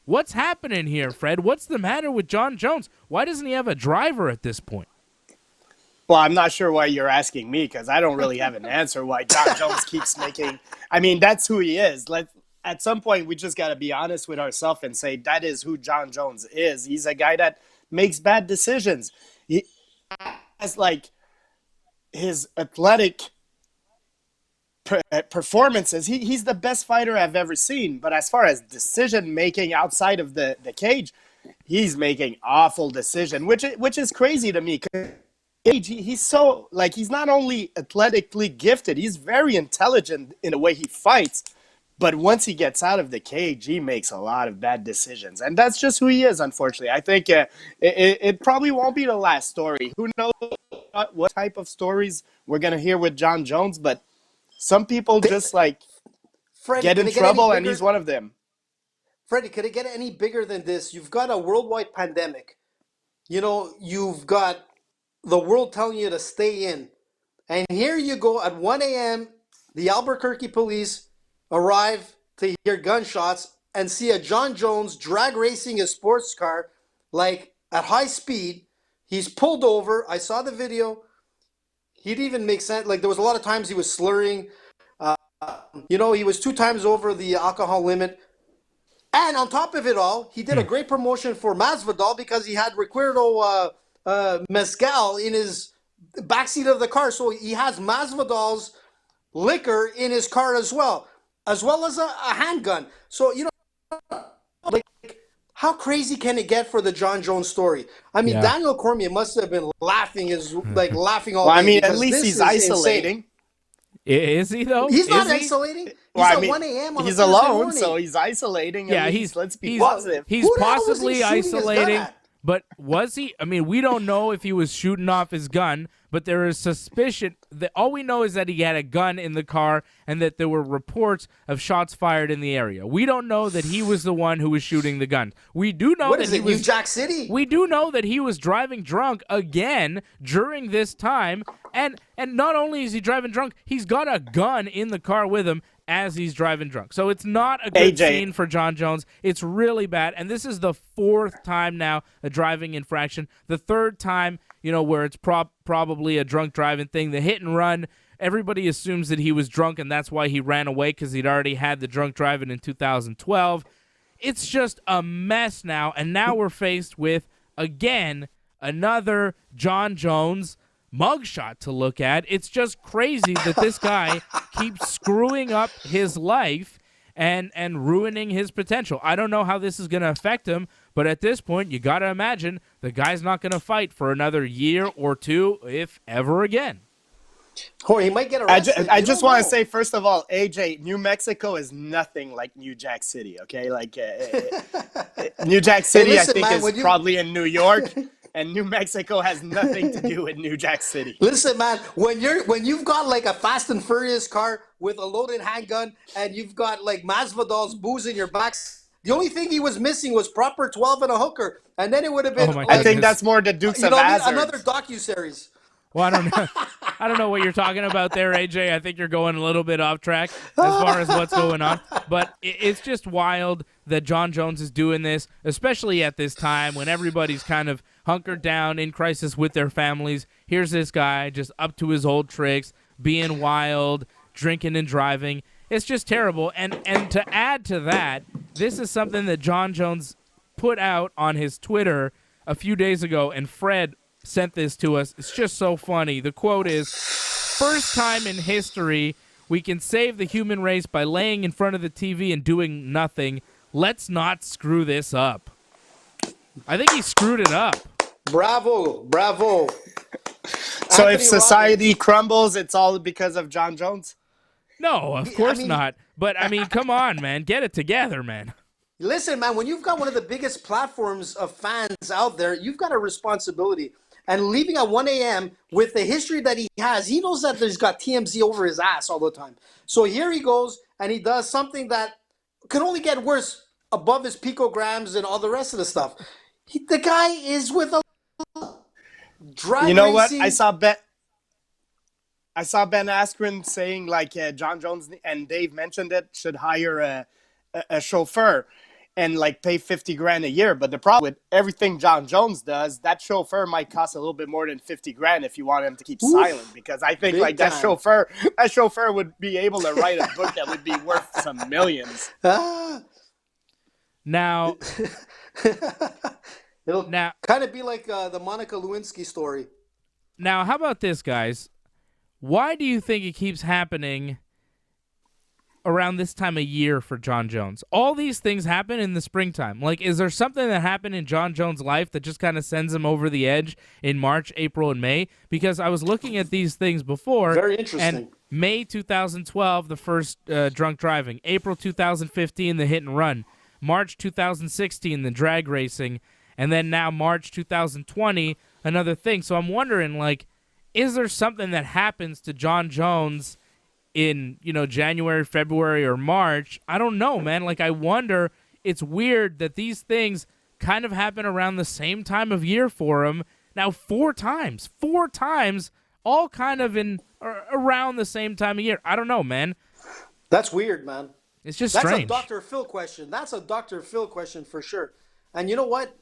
What's happening here, Fred? What's the matter with Jon Jones? Why doesn't he have a driver at this point? Well, I'm not sure why you're asking me because I don't really have an answer why Jon Jones keeps making. I mean, that's who he is. At some point, we just got to be honest with ourselves and say that is who Jon Jones is. He's a guy that makes bad decisions. He has his athletic performances. He's the best fighter I've ever seen. But as far as decision making outside of the cage, he's making awful decisions, which is crazy to me. He's so he's not only athletically gifted, he's very intelligent in the way he fights. But once he gets out of the cage, he makes a lot of bad decisions. And that's just who he is, unfortunately. I think it probably won't be the last story. Who knows what type of stories we're going to hear with Jon Jones, but some people just Freddie, get in trouble, and he's one of them. Freddie, could it get any bigger than this? You've got a worldwide pandemic. You've got the world telling you to stay in. And here you go at 1 a.m., the Albuquerque police arrive to hear gunshots and see a Jon Jones drag racing a sports car at high speed. He's pulled over. I saw the video. He didn't even make sense. Like, there was a lot of times he was slurring. You know, he was 2 times over the alcohol limit. And on top of it all, he did a great promotion for Masvidal because he had Recuerdo Mezcal in his backseat of the car. So he has Masvidal's liquor in his car as well as a handgun. So, you know, like, how crazy can it get for the Jon Jones story? I mean, Daniel Cormier must have been laughing laughing all day. Well, I mean, at least he's isolating. Insane. Is he though? He's not isolating. He's at 1 a.m. on he's a Thursday alone, morning. so he's isolating. Yeah, let's be positive. He's Who the hell was he possibly shooting his gun isolating, at? but was he? I mean, we don't know if he was shooting off his gun, but there is suspicion that all we know is that he had a gun in the car and that there were reports of shots fired in the area. We don't know that he was the one who was shooting the gun. We do know that he was New Jack City. We do know that he was driving drunk again during this time, and not only is he driving drunk, he's got a gun in the car with him as he's driving drunk. So it's not a good scene for Jon Jones. It's really bad, and this is the 4th time now a driving infraction. The 3rd time, you know, where it's probably a drunk driving thing. The hit and run, everybody assumes that he was drunk, and that's why he ran away because he'd already had the drunk driving in 2012. It's just a mess now, and now we're faced with, again, another Jon Jones mugshot to look at. It's just crazy that this guy keeps screwing up his life and ruining his potential. I don't know how this is going to affect him, but at this point, you got to imagine the guy's not going to fight for another year or 2, if ever again. Or he might get arrested. I just want to say, first of all, AJ, New Mexico is nothing like New Jack City, okay? Like, New Jack City, listen, I think, man, is probably in New York. And New Mexico has nothing to do with New Jack City. Listen, man, when you've got like a Fast and Furious car with a loaded handgun and you've got like Masvidal's booze in your back, the only thing he was missing was proper 12 and a hooker, and then it would have been. I think that's more the Dukes of Hazzard. Another docuseries. Well, I don't know. I don't know what you're talking about there, AJ. I think you're going a little bit off track as far as what's going on. But it's just wild that Jon Jones is doing this, especially at this time when everybody's kind of hunkered down in crisis with their families. Here's this guy just up to his old tricks, being wild, drinking and driving. It's just terrible. And to add to that, this is something that Jon Jones put out on his Twitter a few days ago, and Fred sent this to us. It's just so funny. The quote is, "First time in history we can save the human race by laying in front of the TV and doing nothing. Let's not screw this up." I think he screwed it up. Bravo. So if society crumbles, it's all because of Jon Jones? No, of course not. But, I mean, come on, man. Get it together, man. Listen, man, when you've got one of the biggest platforms of fans out there, you've got a responsibility. And leaving at 1 a.m. with the history that he has, he knows that there's got TMZ over his ass all the time. So here he goes, and he does something that could only get worse above his picograms and all the rest of the stuff. The guy is with a drag You know racing. what? I saw Ben Askren saying, like, Jon Jones, and Dave mentioned it, should hire a chauffeur and like pay $50,000 a year. But the problem with everything Jon Jones does, that chauffeur might cost a little bit more than $50,000 if you want him to keep silent. Because I think like that chauffeur would be able to write a book that would be worth some millions. Now, it'll kind of be like the Monica Lewinsky story. Now, how about this, guys? Why do you think it keeps happening around this time of year for Jon Jones? All these things happen in the springtime. Like, is there something that happened in Jon Jones' life that just kind of sends him over the edge in March, April, and May? Because I was looking at these things before. Very interesting. And May 2012, the first drunk driving. April 2015, the hit and run. March 2016, the drag racing. And then now March 2020, another thing. So I'm wondering, like, is there something that happens to Jon Jones in, January, February, or March? I don't know, man. Like, I wonder. It's weird that these things kind of happen around the same time of year for him. Now, four times, all kind of in around the same time of year. I don't know, man. That's weird, man. It's just That's strange. a Dr. Phil question. That's a Dr. Phil question for sure. And you know what?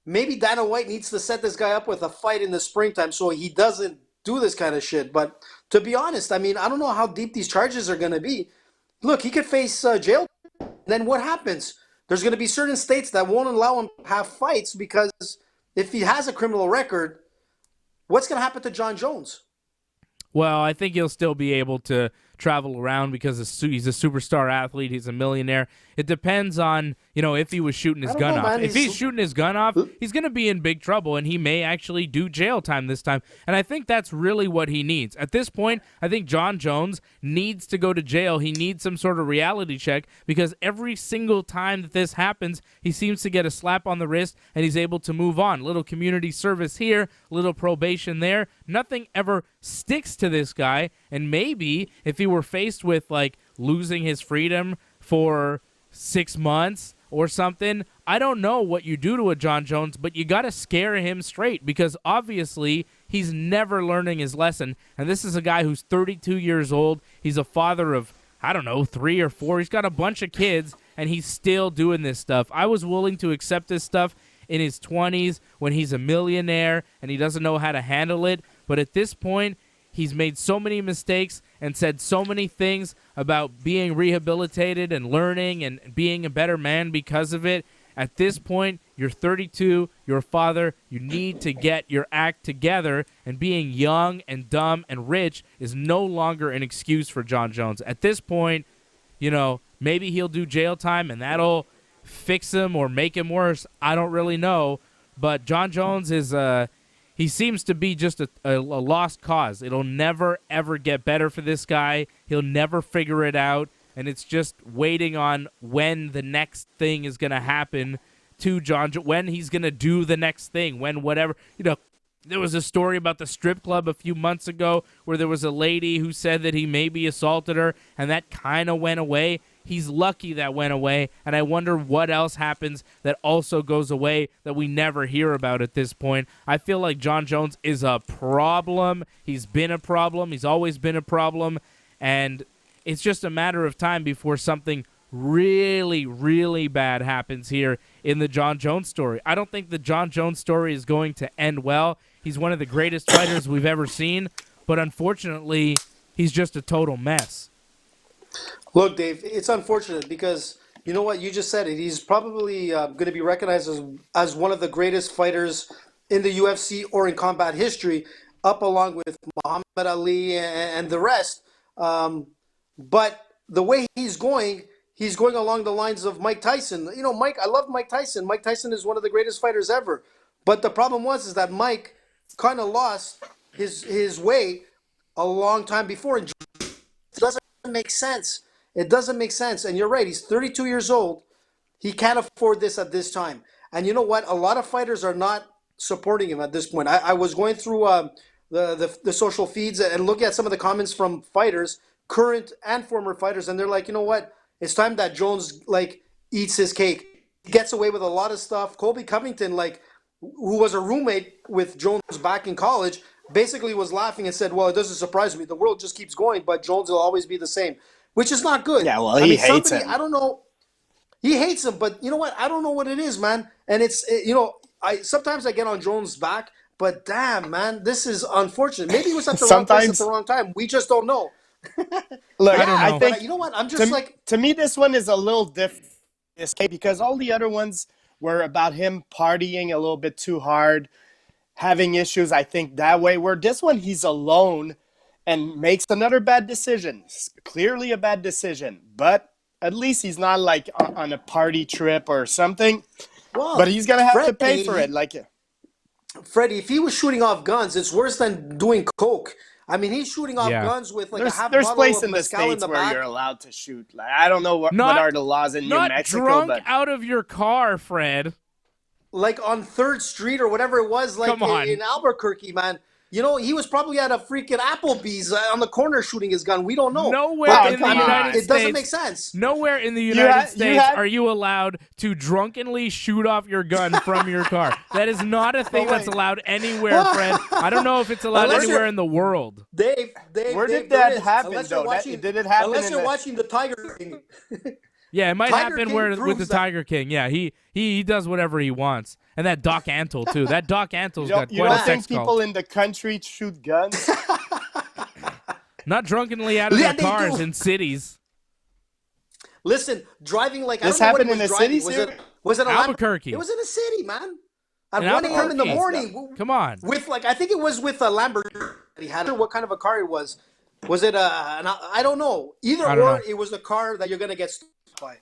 Maybe Dana White needs to set this guy up with a fight in the springtime so he doesn't do this kind of shit. But to be honest, I mean, I don't know how deep these charges are going to be. Look, he could face jail. Then what happens? There's going to be certain states that won't allow him to have fights because if he has a criminal record, what's going to happen to Jon Jones? Well, I think he'll still be able to travel around because he's a superstar athlete. He's a millionaire. It depends on, if he was shooting his gun off. Man. If he's shooting his gun off, he's going to be in big trouble, and he may actually do jail time this time. And I think that's really what he needs. At this point, I think Jon Jones needs to go to jail. He needs some sort of reality check because every single time that this happens, he seems to get a slap on the wrist, and he's able to move on. Little community service here, little probation there. Nothing ever sticks to this guy, and maybe if he were faced with, losing his freedom for 6 months or something, I don't know what you do to a Jon Jones, but you got to scare him straight because obviously he's never learning his lesson. And this is a guy who's 32 years old. He's a father of, 3 or 4. He's got a bunch of kids, and he's still doing this stuff. I was willing to accept this stuff in his 20s when he's a millionaire and he doesn't know how to handle it. But at this point, he's made so many mistakes and said so many things about being rehabilitated and learning and being a better man because of it. At this point, you're 32, you're a father, you need to get your act together, and being young and dumb and rich is no longer an excuse for Jon Jones. At this point, maybe he'll do jail time and that'll fix him or make him worse. I don't really know, but Jon Jones is he seems to be just a lost cause. It'll never, ever get better for this guy. He'll never figure it out, and it's just waiting on when the next thing is going to happen to Jon, when he's going to do the next thing, when whatever. There was a story about the strip club a few months ago where there was a lady who said that he maybe assaulted her, and that kind of went away. He's lucky that went away, and I wonder what else happens that also goes away that we never hear about at this point. I feel like Jon Jones is a problem. He's been a problem. He's always been a problem, and it's just a matter of time before something really, really bad happens here in the Jon Jones story. I don't think the Jon Jones story is going to end well. He's one of the greatest fighters we've ever seen, but unfortunately, he's just a total mess. Look, Dave, it's unfortunate because you know what? You just said it. He's probably going to be recognized as one of the greatest fighters in the UFC or in combat history, up along with Muhammad Ali and the rest. But the way he's going along the lines of Mike Tyson. I love Mike Tyson. Mike Tyson is one of the greatest fighters ever. But the problem is that Mike kind of lost his way a long time before. And it doesn't make sense. It doesn't make sense. And you're right. He's 32 years old. He can't afford this at this time. And you know what? A lot of fighters are not supporting him at this point. I was going through the social feeds and looking at some of the comments from fighters, current and former fighters, and they're like, you know what? It's time that Jones eats his cake. He gets away with a lot of stuff. Colby Covington, who was a roommate with Jones back in college, basically was laughing and said, well, it doesn't surprise me. The world just keeps going, but Jones will always be the same, which is not good. Yeah, well, he hates him. I don't know. He hates him, but you know what? I don't know what it is, man. And it's, sometimes I get on Jones' back, but damn, man, this is unfortunate. Maybe it was at the wrong place at the wrong time. We just don't know. Look, I don't know. I think, you know what? I'm just to me, this one is a little different because all the other ones were about him partying a little bit too hard, having issues, I think, that way. Where this one, he's alone and makes another bad decision. Clearly a bad decision, but at least he's not on a party trip or something. Well, but he's going to have to pay for it. Freddie, if he was shooting off guns, it's worse than doing coke. I mean, he's shooting off guns with a half there's bottle place of in the mezcal States in the where back. You're allowed to shoot. I don't know what are the laws in New Mexico. Not drunk but out of your car, Fred. On 3rd Street or whatever it was, in Albuquerque, man. He was probably at a freaking Applebee's on the corner shooting his gun. We don't know. Nowhere in the United States. It doesn't make sense. Nowhere in the United States are you allowed to drunkenly shoot off your gun from your car. That is not a thing that's allowed anywhere, Fred. I don't know if it's allowed anywhere in the world. Dave, where did that happen, though? Did it happen unless you're watching the Tiger King. Yeah, it might Tiger happen King with the Tiger King. Yeah, he does whatever he wants. And that Doc Antle, too. That Doc Antle's got quite a sex You don't think cult. people in the country shoot guns? Not drunkenly out of Yeah, their they cars do. in cities. Listen, driving like This I don't know happened what he in was a driving. city, Was it a Albuquerque. It was in a city, man. At In 1 a.m. in the Albuquerque. morning. Come on. With like, I think it was with a Lamborghini. He had what kind of a car it was. Was it I don't know. Either I don't or, know. it was the car that you're gonna get stopped by.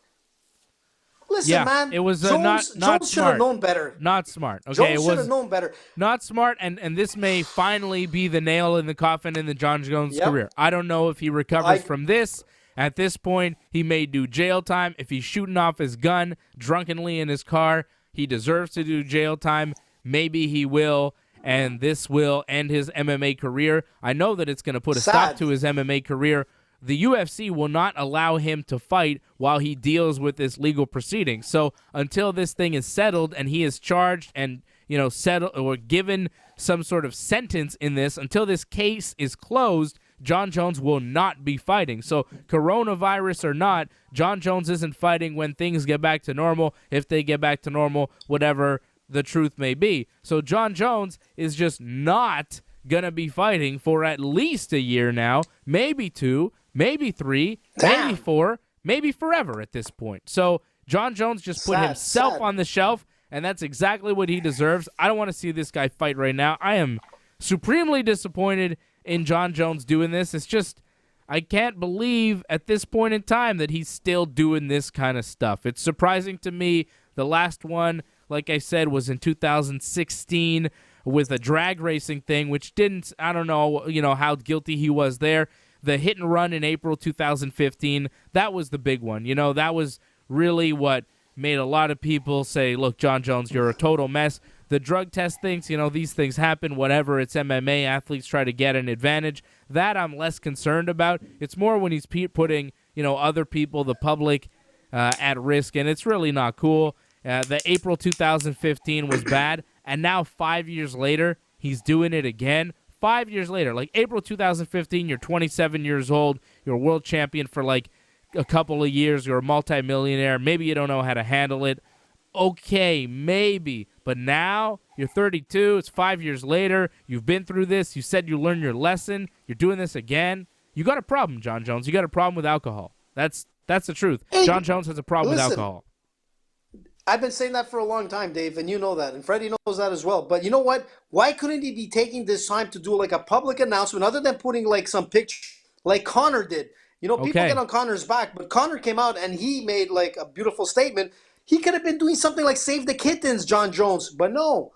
Listen, Yeah, man. it was Jones not should smart. have known better. Not smart. Okay, Jones it should have was known better. not smart, and this may finally be the nail in the coffin in the Jon Jones Yep. career. I don't know if he recovers from this. At this point, he may do jail time. If he's shooting off his gun drunkenly in his car, he deserves to do jail time. Maybe he will, and this will end his MMA career. I know that it's going to put a stop Sad. to his MMA career. The UFC will not allow him to fight while he deals with this legal proceeding. So until this thing is settled and he is charged and, settled or given some sort of sentence in this, until this case is closed, Jon Jones will not be fighting. So coronavirus or not, Jon Jones isn't fighting when things get back to normal, if they get back to normal, whatever the truth may be. So Jon Jones is just not going to be fighting for at least a year now, maybe 2, maybe 3, maybe 4, maybe forever at this point. So Jon Jones just put himself on the shelf, and that's exactly what he deserves. I don't want to see this guy fight right now. I am supremely disappointed in Jon Jones doing this. It's just, I can't believe at this point in time that he's still doing this kind of stuff. It's surprising to me. The last one, like I said, was in 2016 with a drag racing thing, which didn't, I don't know, how guilty he was there. The hit and run in April 2015, that was the big one. That was really what made a lot of people say, look, Jon Jones, you're a total mess. The drug test things, these things happen, whatever. It's MMA. Athletes try to get an advantage. That I'm less concerned about. It's more when he's putting, other people, the public, at risk, and it's really not cool. The April 2015 was bad, and now 5 years later, he's doing it again. 5 years later, like April 2015, you're 27 years old, you're a world champion for like a couple of years, you're a multimillionaire, maybe you don't know how to handle it. Okay, maybe. But now you're 32. It's 5 years later. You've been through this. You said you learned your lesson. You're doing this again. You got a problem, Jon Jones. You got a problem with alcohol. That's the truth. Hey, Jon Jones has a problem with listen, alcohol. I've been saying that for a long time, Dave, and you know that. And Freddie knows that as well. But you know what? Why couldn't he be taking this time to do like a public announcement other than putting like some picture like Connor did? People get on Connor's back, but Connor came out and he made like a beautiful statement. He could have been doing something like Save the Kittens, Jon Jones, but no.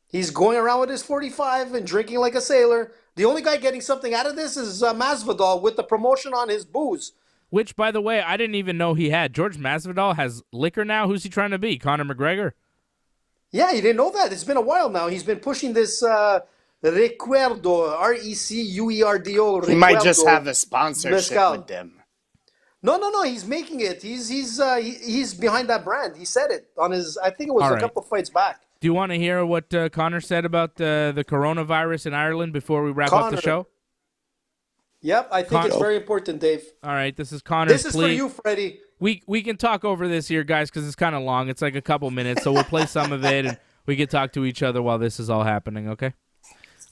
He's going around with his 45 and drinking like a sailor. The only guy getting something out of this is Masvidal with the promotion on his booze. Which, by the way, I didn't even know he had. George Masvidal has liquor now. Who's he trying to be? Conor McGregor? Yeah, you didn't know that. It's been a while now. He's been pushing this Recuerdo, Recuerdo. He might just have a sponsorship Mezcal. with them. No. He's making it. He's behind that brand. He said it on his. I think it was a couple fights back. Do you want to hear what Connor said about the coronavirus in Ireland before we wrap up the show? Yep, I think it's very important, Dave. All right, this is Connor's This is plea. for you, Freddie. We can talk over this here, guys, because it's kind of long. It's like a couple minutes, so we'll play some of it, and we can talk to each other while this is all happening. Okay.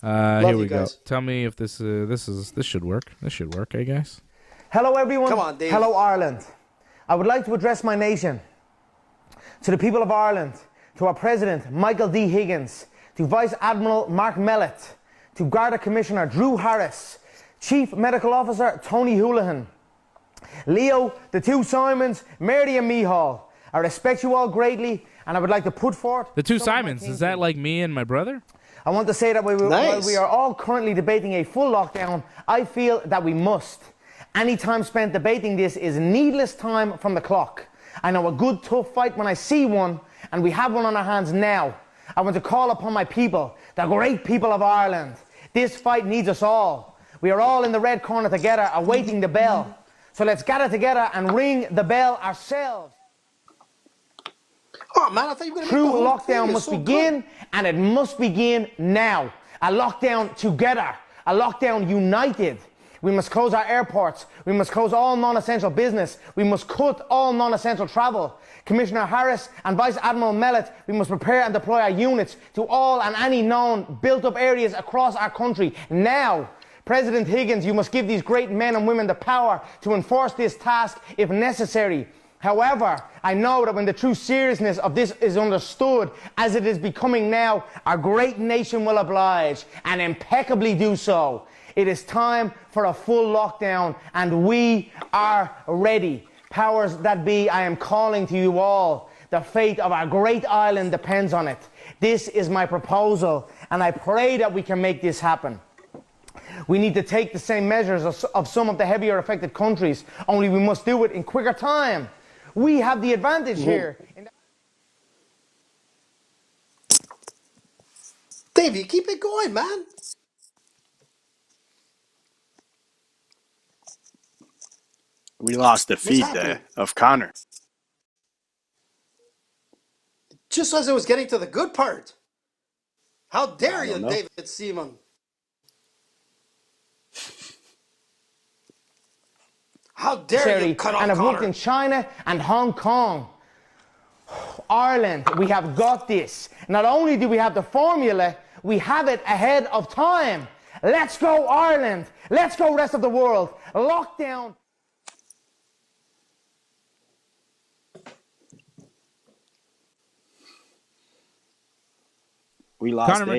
Here we go. Tell me if this should work. This should work, eh, guys? Hello, everyone. Come on, Dave. Hello, Ireland. I would like to address my nation. To the people of Ireland, to our President, Michael D. Higgins, to Vice Admiral Mark Mellett, to Garda Commissioner Drew Harris, Chief Medical Officer Tony Houlihan, Leo, the two Simons, Mary and Mihal. I respect you all greatly, and I would like to put forth... The two Simons, is that like me and my brother? I want to say that while we are all currently debating a full lockdown, I feel that we must. Any time spent debating this is needless time from the clock. I know a good tough fight when I see one, and we have one on our hands now. I want to call upon my people, the great people of Ireland. This fight needs us all. We are all in the red corner together, awaiting the bell. So let's gather together and ring the bell ourselves. Oh, man, I thought you were going to True lockdown must begin, and it must begin now. A lockdown together, a lockdown united. We must close our airports. We must close all non-essential business. We must cut all non-essential travel. Commissioner Harris and Vice Admiral Mellett, we must prepare and deploy our units to all and any known built-up areas across our country now. President Higgins, you must give these great men and women the power to enforce this task if necessary. However, I know that when the true seriousness of this is understood, as it is becoming now, our great nation will oblige, and impeccably do so. It is time for a full lockdown, and we are ready. Powers that be, I am calling to you all. The fate of our great island depends on it. This is my proposal, and I pray that we can make this happen. We need to take the same measures of some of the heavier affected countries, only we must do it in quicker time. We have the advantage here. Davey, keep it going, man. We lost the feed of Connor. Just as it was getting to the good part. How dare you, David Seaman? How dare you cut off And I've Connor? worked in China and Hong Kong. Ireland, we have got this. Not only do we have the formula, we have it ahead of time. Let's go, Ireland. Let's go, rest of the world. Lockdown. We lost Conor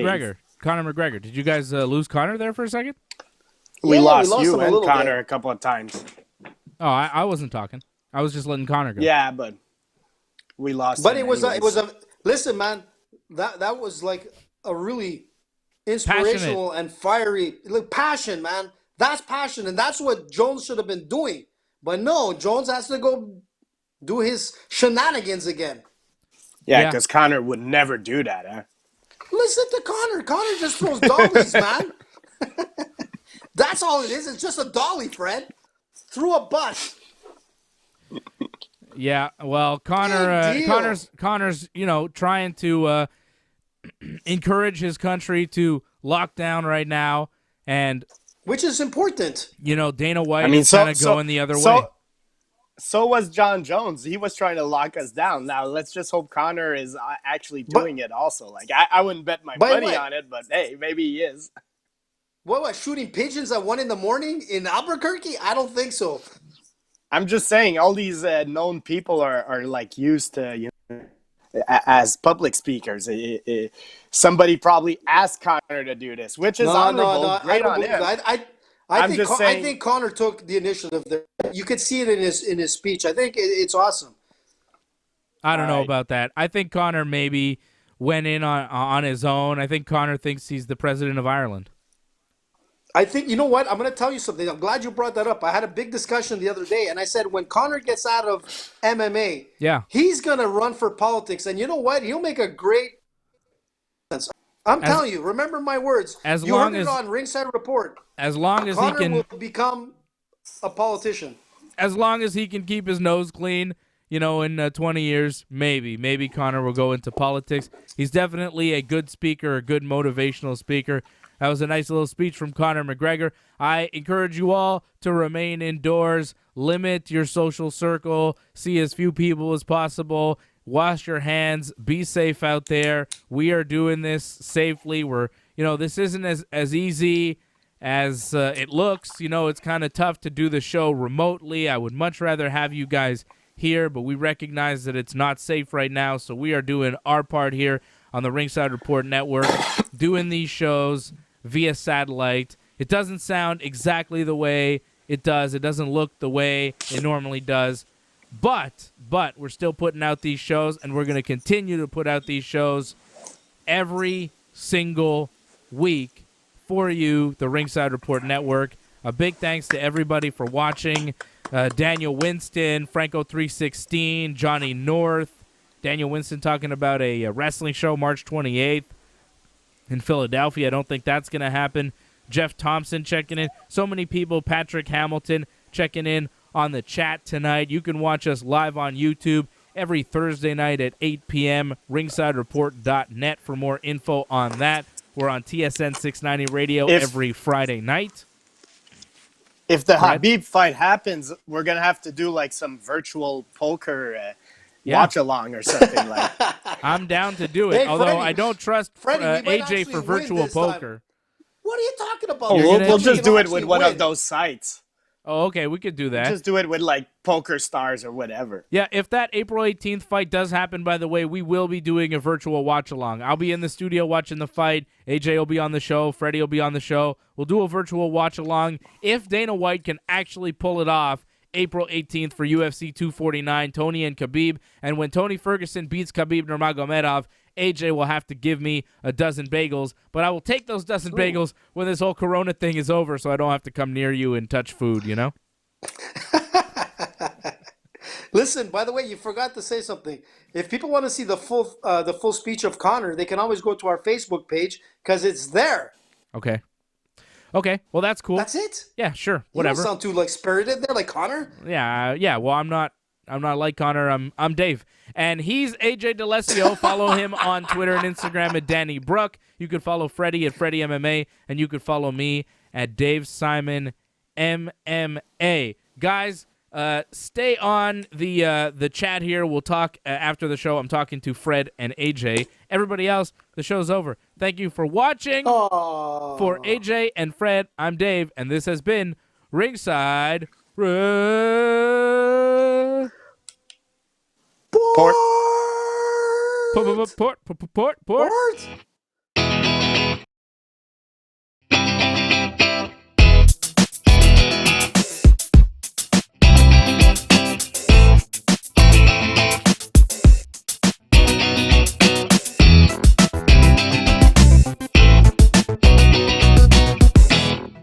McGregor. Did you guys lose Conor there for a second? We lost you him and Connor a couple of times. Oh, I wasn't talking. I was just letting Conor go. Yeah, but we lost. But it was a listen, man. That was like a really inspirational and fiery passion, man. That's passion, and that's what Jones should have been doing. But no, Jones has to go do his shenanigans again. Yeah, because Connor would never do that, huh? Listen to Connor. Connor just throws dollies, man. That's all it is. It's just a dolly, Fred. Through a bus. Yeah, well, Connor's trying to encourage his country to lock down right now, and which is important. Dana White is kind of going the other way. So was Jon Jones. He was trying to lock us down. Now let's just hope Connor is actually doing it also. Like I wouldn't bet my money on it, but hey, maybe he is. What, shooting pigeons at 1 a.m. in Albuquerque? I don't think so. I'm just saying, all these known people are like used to, as public speakers. Somebody probably asked Connor to do this, which is honorable. No, Great on him. I think Connor took the initiative there. You could see it in his speech. I think it's awesome. I don't know about that. I think Connor maybe went in on his own. I think Connor thinks he's the president of Ireland. I think, you know what? I'm going to tell you something. I'm glad you brought that up. I had a big discussion the other day, and I said when Connor gets out of MMA, he's going to run for politics. And you know what? He'll make a great sense. I'm telling you, remember my words. You heard it on Ringside Report. As long as Connor he can will become a politician. As long as he can keep his nose clean, in 20 years, maybe Connor will go into politics. He's definitely a good speaker, a good motivational speaker. That was a nice little speech from Conor McGregor. I encourage you all to remain indoors, limit your social circle, see as few people as possible, wash your hands, be safe out there. We are doing this safely. This isn't as easy as it looks. It's kind of tough to do the show remotely. I would much rather have you guys here, but we recognize that it's not safe right now, so we are doing our part here on the Ringside Report Network, doing these shows via satellite. It doesn't sound exactly the way it does. It doesn't look the way it normally does. But we're still putting out these shows, and we're going to continue to put out these shows every single week for you, the Ringside Report Network. A big thanks to everybody for watching. Daniel Winston, Franco316, Johnny North. Daniel Winston talking about a wrestling show March 28th. In Philadelphia. I don't think that's going to happen. Jeff Thompson checking in. So many people. Patrick Hamilton checking in on the chat tonight. You can watch us live on YouTube every Thursday night at 8 p.m. RingsideReport.net for more info on that. We're on TSN 690 Radio every Friday night. If the Khabib fight happens, we're going to have to do like some virtual poker watch along or something like that. I'm down to do it, although Freddie, I don't trust AJ for virtual poker. What are you talking about? Oh, You're we'll gonna- just do it Actually with one win. of those sites. Oh, okay, we could do that. Just do it with like Poker Stars or whatever. Yeah, if that April 18th fight does happen, by the way, we will be doing a virtual watch-along. I'll be in the studio watching the fight. AJ will be on the show. Freddie will be on the show. We'll do a virtual watch-along. If Dana White can actually pull it off, April 18th for UFC 249, Tony and Khabib. And when Tony Ferguson beats Khabib Nurmagomedov, AJ will have to give me a dozen bagels. But I will take those dozen bagels when this whole Corona thing is over so I don't have to come near you and touch food, you know? Listen, by the way, you forgot to say something. If people want to see the full speech of Connor, they can always go to our Facebook page because it's there. Okay. Okay, well, that's cool. That's it. Yeah, sure, You whatever. don't sound too like spirited there, like Connor. Yeah. Well, I'm not like Connor. I'm Dave, and he's AJ DeLesio. Follow him on Twitter and Instagram at Danny Brook. You could follow Freddie at Freddie MMA, and you could follow me at Dave Simon MMA. Guys, stay on the chat here. We'll talk after the show. I'm talking to Fred and AJ. Everybody else, the show's over. Thank you for watching. Oh. For AJ and Fred, I'm Dave, and this has been Ringside. Port. Port.